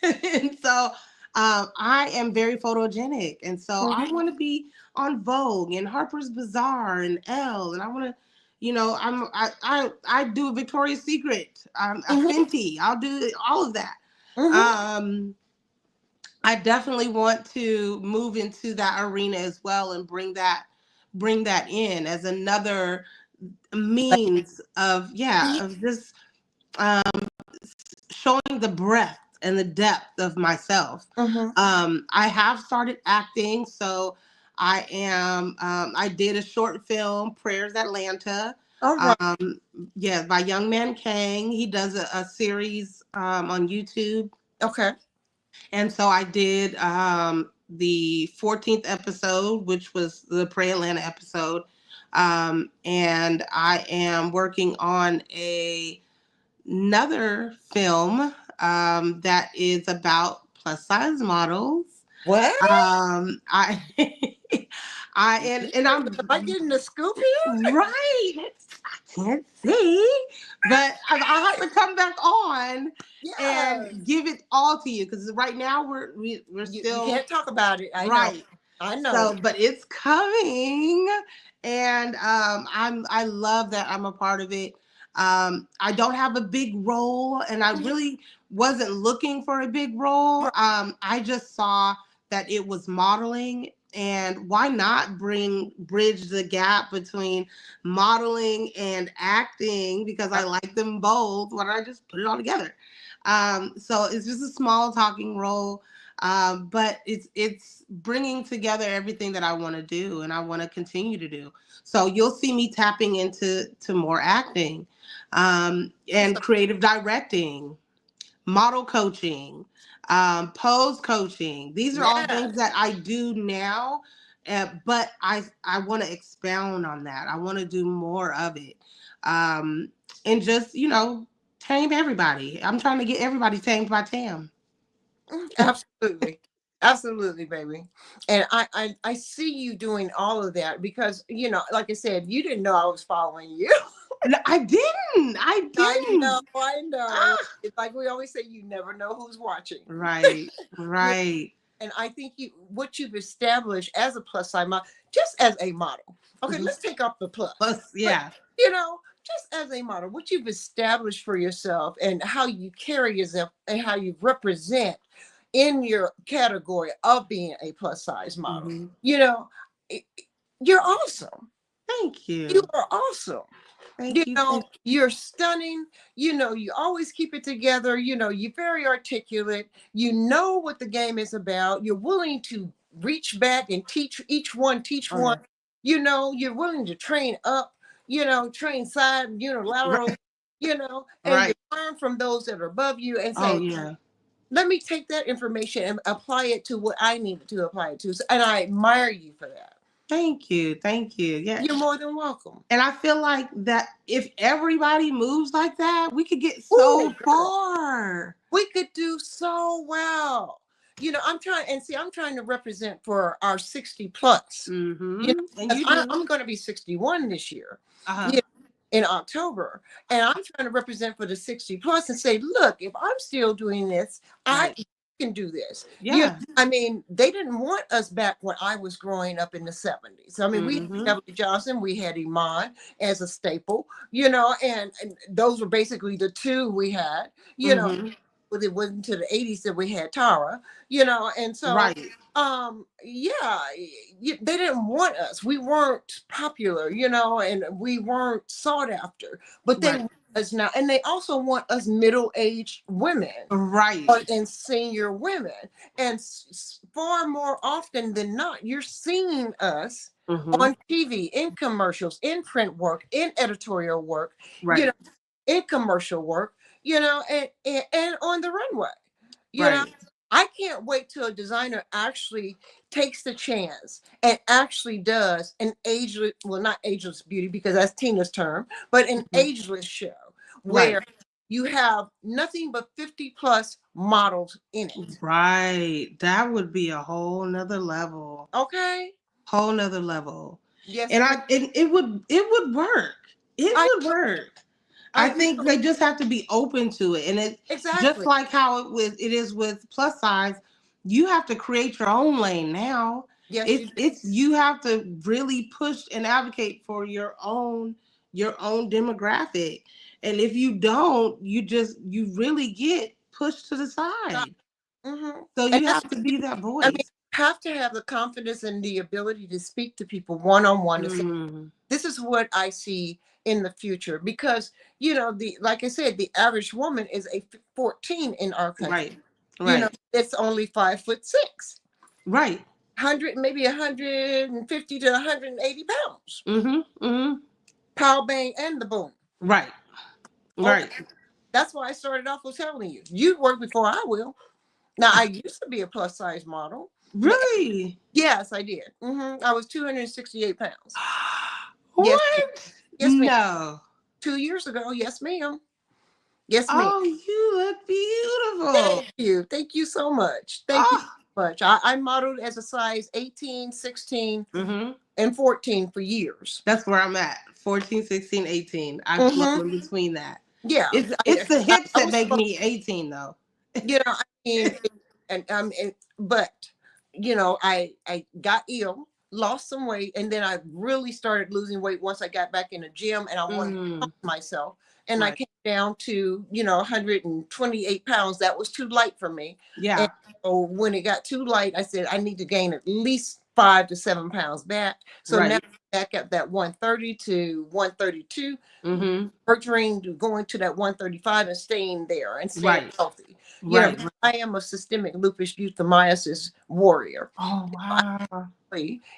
Speaker 3: And so, I am very photogenic. And so I
Speaker 1: Mhm.
Speaker 3: want to be on Vogue and Harper's Bazaar and Elle. And I want to, I do a Victoria's Secret, a
Speaker 1: Mhm.
Speaker 3: Fenty. I'll do all of that.
Speaker 1: Mhm.
Speaker 3: Um, I definitely want to move into that arena as well, and bring that in as another
Speaker 1: Like,
Speaker 3: means of,
Speaker 1: mhm.
Speaker 3: of just, um, showing the breadth and the depth of myself. I have started acting, so I did a short film, Prayers Atlanta.
Speaker 1: All right.
Speaker 3: Yeah, by Young Man Kang. He does a series on YouTube.
Speaker 1: Okay.
Speaker 3: And so I did the 14th episode, which was the Pray Atlanta episode. And I am working on another film that is about plus size models.
Speaker 1: What?
Speaker 3: I and I'm
Speaker 1: Am I getting the scoop here?
Speaker 3: right. I can't see, but I'll have to come back on
Speaker 1: Yes.
Speaker 3: and give it all to you because right now we're
Speaker 1: You
Speaker 3: still
Speaker 1: can't talk about it. I know.
Speaker 3: right.
Speaker 1: I know.
Speaker 3: So, but it's coming, and I love that I'm a part of it. I don't have a big role, and I really wasn't looking for a big role. I just saw that it was modeling, and why not bridge the gap between modeling and acting because I like them both. Why don't I just put it all together? So it's just a small talking role. But it's bringing together everything that I want to do and I want to continue to do. So you'll see me tapping into more acting, and creative directing, model coaching, pose coaching. These are all things that I do now, but I want to expound on that. I want to do more of it, and just tame everybody. I'm trying to get everybody tamed by Tam.
Speaker 1: Absolutely. Absolutely, baby. And I see you doing all of that because, like I said, you didn't know I was following you.
Speaker 3: No, I didn't. I didn't.
Speaker 1: I know.
Speaker 3: Ah.
Speaker 1: It's like we always say, you never know who's watching.
Speaker 3: Right, right.
Speaker 1: And I think what you've established as a plus size model, just as a model. Okay, let's take off the plus.
Speaker 3: Yeah.
Speaker 1: But, just as a model, what you've established for yourself and how you carry yourself and how you represent in your category of being a plus size model. You're awesome.
Speaker 3: Thank you.
Speaker 1: You are awesome.
Speaker 3: Thank you.
Speaker 1: You're stunning. You always keep it together. You're very articulate. You know what the game is about. You're willing to reach back and teach one. You're willing to train up, train side, lateral, and you learn from those that are above you and say, let me take that information and apply it to what I needed to apply it to. And I admire you for that.
Speaker 3: Thank you. Thank you. Yeah.
Speaker 1: You're more than welcome.
Speaker 3: And I feel like that if everybody moves like that, we could get so far.
Speaker 1: We could do so well. I'm trying to represent for our 60 plus.
Speaker 3: And
Speaker 1: I'm going to be 61 this year. In October, and I'm trying to represent for the 60 plus and say, look, if I'm still doing this, I can do this. They didn't want us back when I was growing up in the 70s. We had Beverly Johnson, we had Iman as a staple, and those were basically the two we had, but it wasn't until the 80s that we had Tara, and so they didn't want us. We weren't popular, and we weren't sought after, but they want us now. And they also want us middle-aged women, and senior women. And far more often than not, you're seeing us on TV, in commercials, in print work, in editorial work, in commercial work, and on the runway, I can't wait till a designer actually takes the chance and actually does an ageless, well, not ageless beauty because that's Tina's term, but an ageless show where you have nothing but 50 plus models in it.
Speaker 3: Right. That would be a whole nother level.
Speaker 1: Okay.
Speaker 3: Whole nother level.
Speaker 1: Yes.
Speaker 3: And it would work. It would work. I think they just have to be open to it. And it's just like how it is with plus size, you have to create your own lane now.
Speaker 1: Yes,
Speaker 3: you have to really push and advocate for your own demographic. And if you don't, you really get pushed to the side. So you have to be that voice.
Speaker 1: have to have the confidence and the ability to speak to people one-on-one and say,
Speaker 3: Mm.
Speaker 1: this is what I see in the future. Because, like I said, the average woman is a 14 in our country.
Speaker 3: Right. Right.
Speaker 1: It's only 5'6".
Speaker 3: Right.
Speaker 1: 100, maybe 150 to 180 pounds.
Speaker 3: Mm-hmm. Mm-hmm.
Speaker 1: Power bang and the boom.
Speaker 3: Right. Right.
Speaker 1: Okay. That's why I started off with telling you. You work before I will. Now, I used to be a plus size model.
Speaker 3: Really?
Speaker 1: Yes, I did. I was 268 pounds.
Speaker 3: What?
Speaker 1: Yes, ma'am.
Speaker 3: No.
Speaker 1: 2 years ago. Yes, ma'am. Yes, ma'am.
Speaker 3: Oh, you look beautiful.
Speaker 1: Thank you. Thank you so much. Thank you so much. I modeled as a size 18, 16, and 14 for years.
Speaker 3: That's where I'm at. 14, 16, 18. I flow in between that.
Speaker 1: Yeah.
Speaker 3: It's the hips that make me 18, though.
Speaker 1: I mean, but I got ill, lost some weight, and then I really started losing weight once I got back in the gym, and I wanted to help myself. And I came down to 128 pounds. That was too light for me.
Speaker 3: Yeah.
Speaker 1: And so when it got too light, I said I need to gain at least 5 to 7 pounds back. So now I'm back at that 130 to 132. Nurturing to going to that 135 and staying there and staying healthy. I am a systemic lupus erythematosus warrior.
Speaker 3: Oh, wow.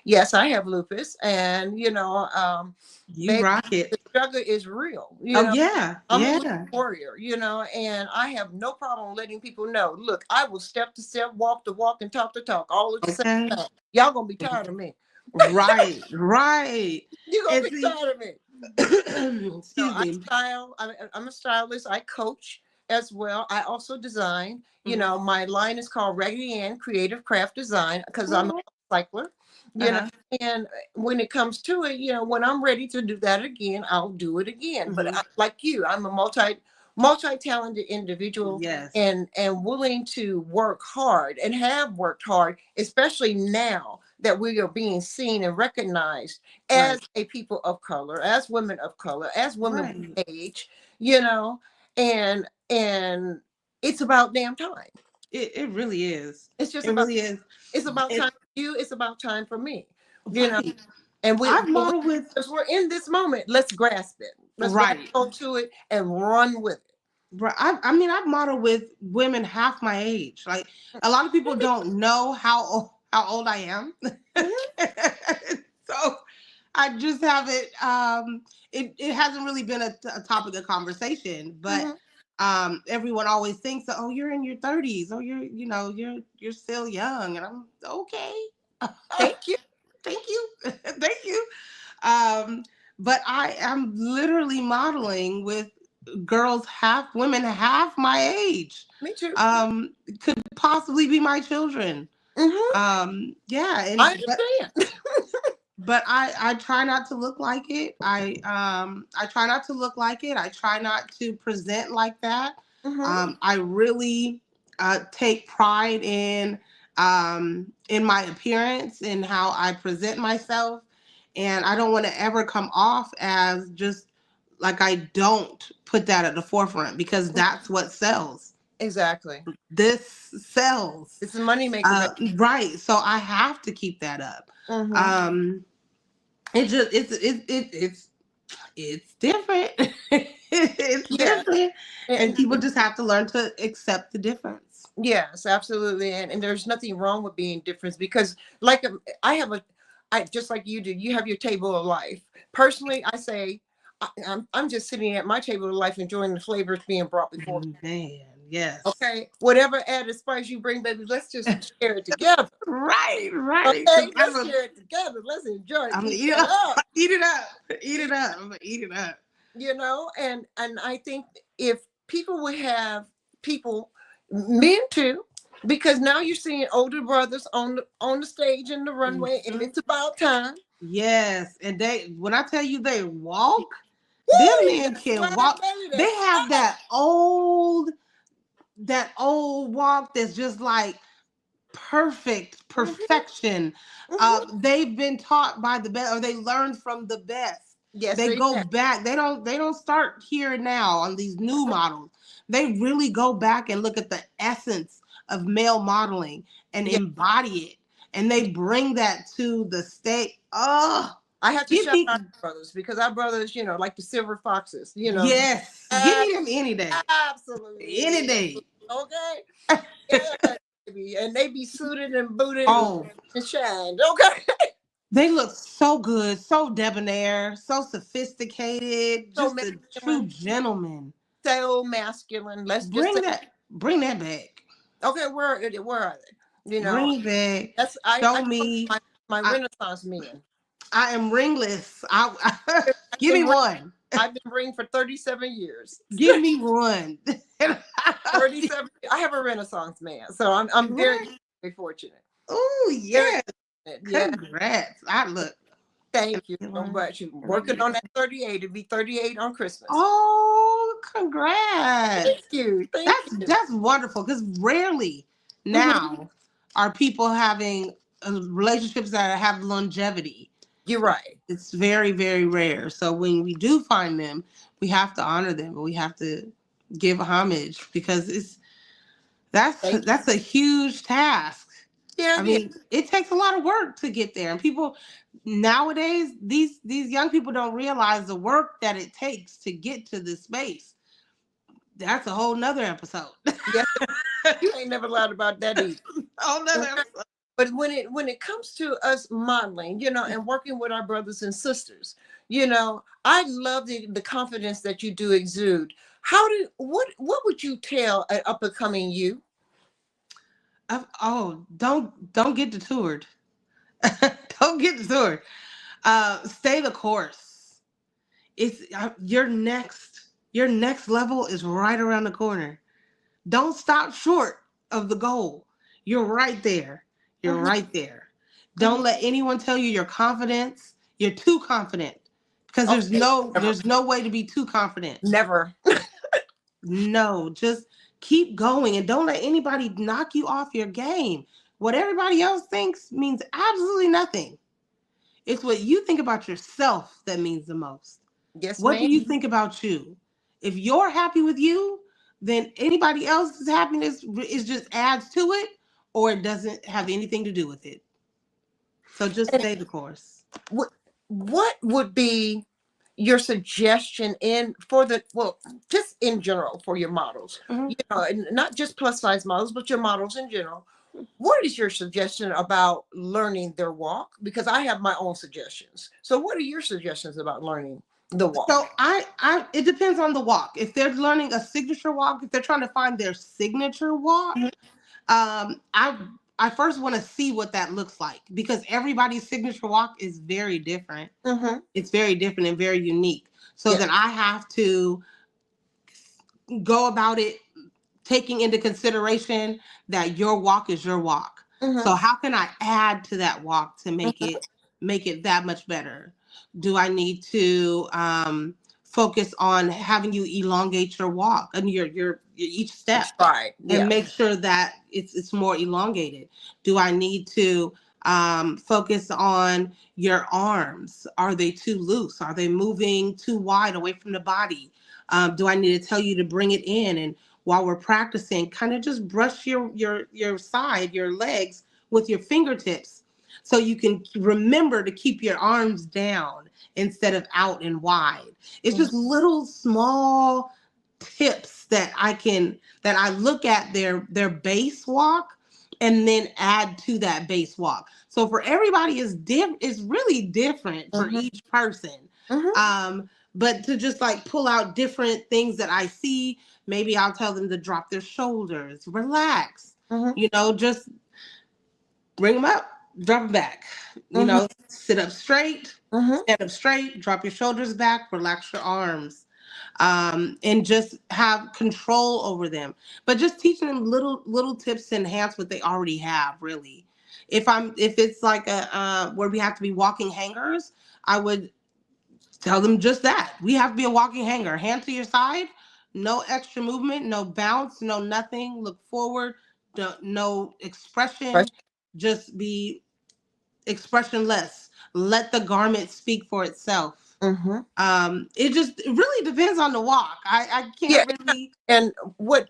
Speaker 1: Yes, I have lupus, and
Speaker 3: you rock it.
Speaker 1: The struggle is real.
Speaker 3: I'm
Speaker 1: a lupus warrior, and I have no problem letting people know. Look, I will step to step, walk to walk, and talk to talk all at the same time. Y'all gonna be tired of me.
Speaker 3: Right.
Speaker 1: You're gonna be tired of me.
Speaker 3: Excuse me.
Speaker 1: I'm a stylist. I coach as well. I also design. My line is called Raggedy Ann Creative Craft Design because I'm a cycler. And when it comes to it, when I'm ready to do that again, I'll do it again. But like you, I'm a multi-talented individual.
Speaker 3: Yes.
Speaker 1: And willing to work hard and have worked hard, especially now that we are being seen and recognized as a people of color, as women of color, as women of age, and it's about damn time.
Speaker 3: It really is.
Speaker 1: It's just
Speaker 3: really is.
Speaker 1: It's about time for you. It's about time for me.
Speaker 3: And I've modeled with.
Speaker 1: Because we're in this moment. Let's grasp it. Let's go to it and run with it.
Speaker 3: Right. I've modeled with women half my age. Like a lot of people don't know how old I am. So I just haven't. It hasn't really been a topic of conversation, but. Everyone always thinks that, oh, you're in your 30s, oh, you're still young, and I'm okay.
Speaker 1: Thank you.
Speaker 3: Thank you. But I am literally modeling with women half my age.
Speaker 1: Me too.
Speaker 3: Could possibly be my children. Yeah, and
Speaker 1: I understand.
Speaker 3: But I try not to look like it. I try not to look like it. I try not to present like that. I really take pride in my appearance and how I present myself. And I don't want to ever come off as just like I don't put that at the forefront, because that's what sells.
Speaker 1: Exactly.
Speaker 3: This sells.
Speaker 1: It's a money maker.
Speaker 3: Right. So I have to keep that up. It's different. It's different. And people just have to learn to accept the difference.
Speaker 1: Yes, absolutely. And there's nothing wrong with being different, because I just like you do, you have your table of life. Personally, I say, I'm just sitting at my table of life enjoying the flavors being brought before me.
Speaker 3: Man, yes.
Speaker 1: Okay. Whatever added spice you bring, baby, let's just share it together.
Speaker 3: Right.
Speaker 1: Okay, let's share it together. Let's enjoy it.
Speaker 3: I'm gonna eat it up. Eat it up. I'm gonna eat it up.
Speaker 1: And I think if people would have men too, because now you're seeing older brothers on the stage in the runway, and it's about time.
Speaker 3: Yes, and when I tell you they walk, them men can walk. They have that old walk that's just like perfection. They've been taught by the best, or they learned from the best.
Speaker 1: Yes,
Speaker 3: they go back. They don't start here and now on these new models. They really go back and look at the essence of male modeling and embody it. and they bring that to the state. Oh,
Speaker 1: I have to
Speaker 3: give
Speaker 1: shout
Speaker 3: me,
Speaker 1: out our brothers because our brothers, like the silver foxes,
Speaker 3: yes, give
Speaker 1: Uh,
Speaker 3: me them any day, any
Speaker 1: absolutely.
Speaker 3: day.
Speaker 1: Okay. Yeah, baby. And they be suited and booted
Speaker 3: Oh,
Speaker 1: and shined. Okay.
Speaker 3: they look so good, so debonair, so sophisticated,
Speaker 1: So
Speaker 3: just a true
Speaker 1: masculine.
Speaker 3: gentleman.
Speaker 1: So masculine. Let's just say,
Speaker 3: Bring that back.
Speaker 1: okay, where are they?
Speaker 3: Bring it back.
Speaker 1: That's I
Speaker 3: Show
Speaker 1: call
Speaker 3: me.
Speaker 1: my
Speaker 3: I,
Speaker 1: Renaissance men.
Speaker 3: I am ringless.
Speaker 1: I've
Speaker 3: Give me
Speaker 1: been,
Speaker 3: one.
Speaker 1: I've been ringed for 37 years.
Speaker 3: Give me one.
Speaker 1: 37. I have a Renaissance man, so I'm very, very fortunate.
Speaker 3: Oh
Speaker 1: Very
Speaker 3: yeah.
Speaker 1: fortunate. Yeah.
Speaker 3: Congrats. I look.
Speaker 1: Thank you so much. You're working on that 38. It'll be 38 on Christmas.
Speaker 3: Oh, congrats.
Speaker 1: Thank you. Thank you.
Speaker 3: That's wonderful because rarely now are people having relationships that have longevity.
Speaker 1: You're right.
Speaker 3: It's very, very rare. So when we do find them, we have to honor them, but we have to give homage because that's a huge task.
Speaker 1: Yeah,
Speaker 3: I mean, it takes a lot of work to get there. And people nowadays, these young people don't realize the work that it takes to get to this space. That's a whole nother episode.
Speaker 1: Yes, you ain't never lied about that either.
Speaker 3: Whole nother episode.
Speaker 1: But when it comes to us modeling, and working with our brothers and sisters, I love the confidence that you do exude. What would you tell an up and coming you?
Speaker 3: Don't get detoured. Don't get detoured. Stay the course. It's your next level is right around the corner. Don't stop short of the goal. You're right there. You're right there. Don't let anyone tell you your confidence. You're too confident because there's no way to be too confident.
Speaker 1: Never.
Speaker 3: No, just keep going and don't let anybody knock you off your game. What everybody else thinks means absolutely nothing. It's what you think about yourself that means the most.
Speaker 1: Yes,
Speaker 3: what
Speaker 1: ma'am.
Speaker 3: do you think about you? If you're happy with you, then anybody else's happiness is just adds to it, or it doesn't have anything to do with it. So just stay the course.
Speaker 1: What would be your suggestion just in general for your models? And not just plus size models, but your models in general. What is your suggestion about learning their walk? Because I have my own suggestions. So what are your suggestions about learning the walk?
Speaker 3: So it depends on the walk. If they're learning a signature walk, if they're trying to find their signature walk, I first want to see what that looks like because everybody's signature walk is very different. It's very different and very unique. So then I have to go about it taking into consideration that your walk is your walk. So how can I add to that walk to make it that much better? Do I need to focus on having you elongate your walk and your each step,
Speaker 1: right?
Speaker 3: And make sure that it's more elongated? Do I need to focus on your arms? Are they too loose? Are they moving too wide away from the body? Do I need to tell you to bring it in? And while we're practicing, kind of just brush your side, your legs with your fingertips so you can remember to keep your arms down instead of out and wide. It's just little small tips that I look at their base walk and then add to that base walk. So for everybody it's really different for each person. But to just like pull out different things that I see, maybe I'll tell them to drop their shoulders, relax, just bring them up, drop them back, sit up straight, stand up straight, drop your shoulders back, relax your arms, and just have control over them. But just teaching them little tips to enhance what they already have, really. If it's like where we have to be walking hangers, I would tell them just that. We have to be a walking hanger. Hand to your side, no extra movement, no bounce, no nothing. Look forward, no expression. Just be expressionless. Let the garment speak for itself. It really depends on the walk. I can't really.
Speaker 1: And what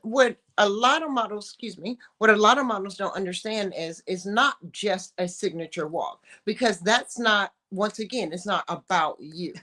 Speaker 1: a lot of models, excuse me, what a lot of models don't understand is not just a signature walk, because that's not, once again, it's not about you.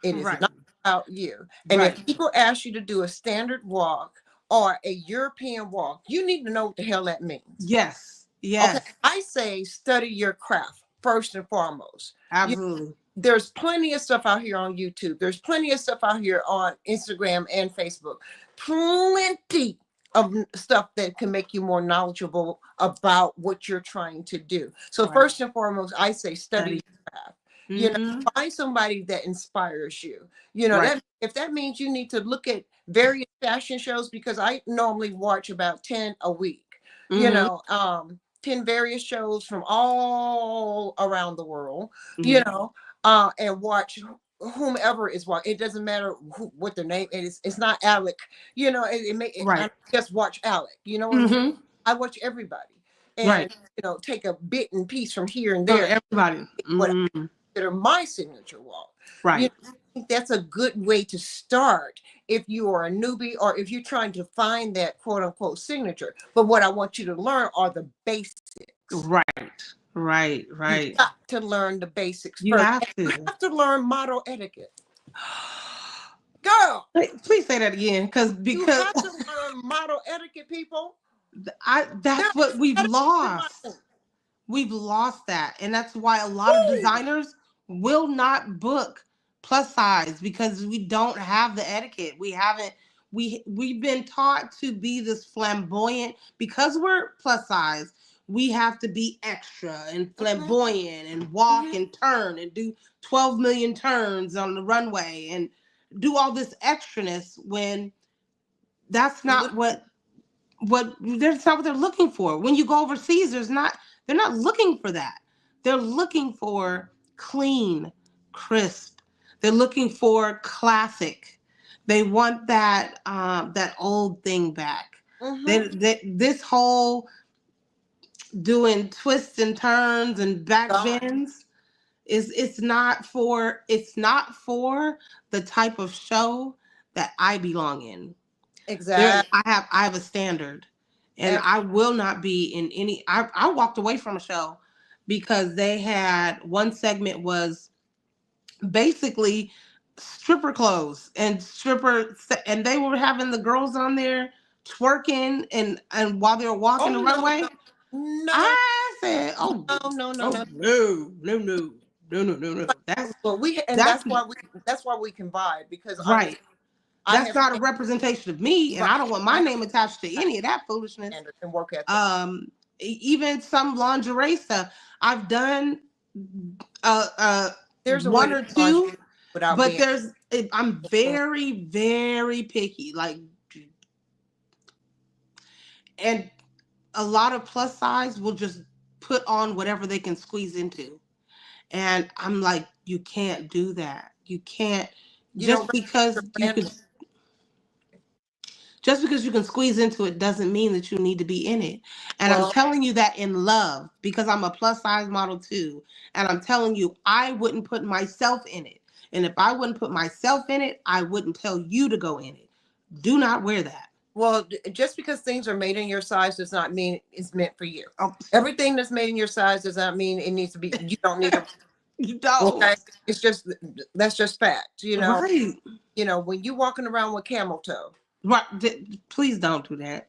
Speaker 1: It is
Speaker 3: Right.
Speaker 1: not about you. And
Speaker 3: Right.
Speaker 1: if people ask you to do a standard walk or a European walk, you need to know what the hell that means.
Speaker 3: Yes.
Speaker 1: Okay.
Speaker 3: Yes.
Speaker 1: I say study your craft first and foremost.
Speaker 3: Absolutely.
Speaker 1: There's plenty of stuff out here on YouTube. There's plenty of stuff out here on Instagram and Facebook. Plenty of stuff that can make you more knowledgeable about what you're trying to do. So
Speaker 3: Right.
Speaker 1: first and foremost, I say study
Speaker 3: Study.
Speaker 1: your craft.
Speaker 3: Mm-hmm.
Speaker 1: Find somebody that inspires you. Right. That if that means you need to look at various fashion shows, because I normally watch about 10 a week. Mm-hmm. 10 various shows from all around the world. Mm-hmm. And watch whomever is watching. It doesn't matter what their name is. It's not Alec. I just watch Alec. You know what I'm saying? I watch everybody, and take a bit and piece from here and there.
Speaker 3: Everybody.
Speaker 1: What I consider my signature walk. Right. I think that's a good way to start if you are a newbie or if you're trying to find that quote unquote signature. But what I want you to learn are the basics.
Speaker 3: Right.
Speaker 1: You got to learn the basics
Speaker 3: you
Speaker 1: first. You have to learn model etiquette. Girl,
Speaker 3: please say that again, because
Speaker 1: you have to learn model etiquette, people.
Speaker 3: That's what we've lost. We've lost that, and that's why a lot of designers will not book plus size, because we don't have the etiquette. We've been taught to be this flamboyant, because we're plus size. We have to be extra and flamboyant and walk and turn and do 12 million turns on the runway and do all this extraness, when that's not that's not what they're looking for. When you go overseas, they're not looking for that. They're looking for clean, crisp. They're looking for classic. They want that old thing back. This whole doing twists and turns and back bends it's not for the type of show that I belong in. Exactly. I have a standard, and I will not be in any. I walked away from a show because they had one segment was basically stripper clothes and they were having the girls on there twerking and while they were walking the runway. No. I said, no. That's
Speaker 1: why we can vibe, because
Speaker 3: right. That's not a representation of me, and I don't want my name attached to any of that foolishness.
Speaker 1: And work ethic.
Speaker 3: Even some lingerie stuff I've done. There's one or two, but I'm very, very picky. Like, and a lot of plus size will just put on whatever they can squeeze into, and I'm like, you can't do that. You can't just because you can squeeze into it doesn't mean that you need to be in it. And I'm telling you that in love, because I'm a plus size model too. And I'm telling you, I wouldn't put myself in it. And if I wouldn't put myself in it, I wouldn't tell you to go in it. Do not wear that.
Speaker 1: Well, just because things are made in your size does not mean it's meant for you. Everything that's made in your size does not mean it needs to be. You don't need to.
Speaker 3: You don't.
Speaker 1: Okay? That's just fact.
Speaker 3: Right.
Speaker 1: When you're walking around with camel toe.
Speaker 3: Right. Please don't do that.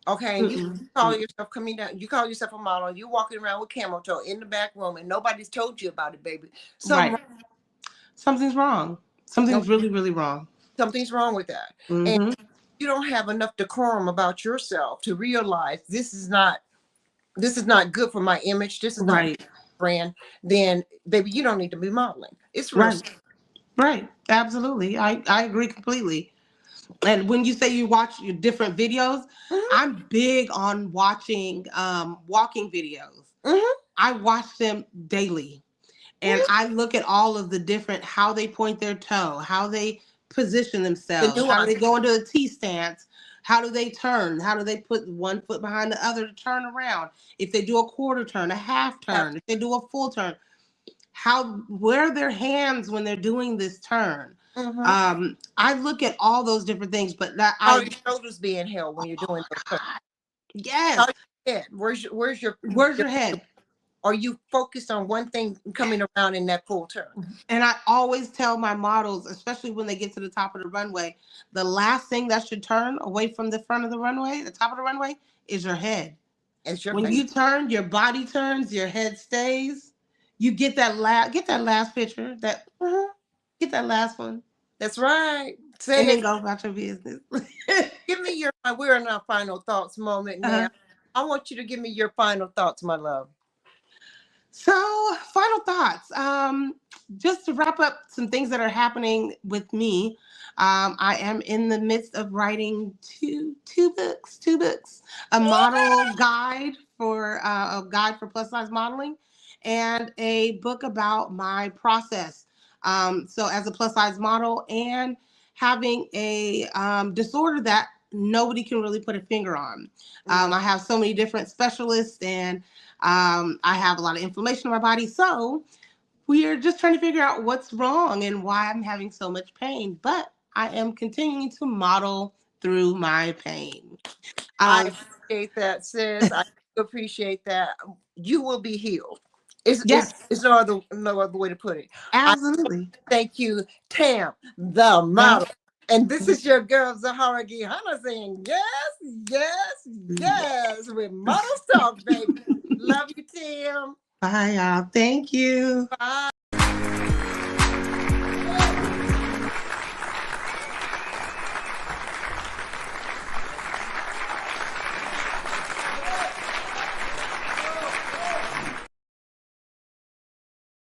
Speaker 1: Okay. And you call yourself coming down. You call yourself a model. And you're walking around with camel toe in the back room, and nobody's told you about it, baby.
Speaker 3: Something's wrong. Something's really, really wrong.
Speaker 1: Something's wrong with that. And you don't have enough decorum about yourself to realize this is not good for my image. This is not good for brand. Then, baby, you don't need to be modeling. It's
Speaker 3: right. Absolutely. I agree completely. And when you say you watch your different videos, I'm big on watching walking videos. I watch them daily. And I look at all of the different, how they point their toe, how they position themselves, how do they go into a T stance, how do they turn, how do they put one foot behind the other to turn around, if they do a quarter turn, a half turn, if they do a full turn, where are their hands when they're doing this turn, I look at all those different things, but that
Speaker 1: How are your shoulders being held when you're doing those?
Speaker 3: Yes.
Speaker 1: How's your head? Where's your
Speaker 3: head?
Speaker 1: Are you focused on one thing coming around in that full turn?
Speaker 3: And I always tell my models, especially when they get to the top of the runway, the last thing that should turn away from the front of the runway, the top of the runway, is your head. When you turn, your body turns, your head stays. You get that last picture. Get that last one.
Speaker 1: That's right.
Speaker 3: And then go about your business.
Speaker 1: Give me we're in our final thoughts moment now. I want you to give me your final thoughts, my love.
Speaker 3: So, final thoughts. Just to wrap up some things that are happening with me. I am in the midst of writing two books, a model guide for plus size modeling, and a book about my process. So as a plus size model and having a disorder that nobody can really put a finger on. I have so many different specialists, and I have a lot of inflammation in my body. So we are just trying to figure out what's wrong and why I'm having so much pain. But I am continuing to model through my pain.
Speaker 1: I appreciate that, sis. I appreciate that. You will be healed. It's no other way to put it.
Speaker 3: Absolutely.
Speaker 1: Thank you, Tam, the model. And this is your girl, Zaharraa Geyhanna, saying yes, with Model Talk, baby. Love you, Tim.
Speaker 3: Bye, y'all. Thank you.
Speaker 1: Bye.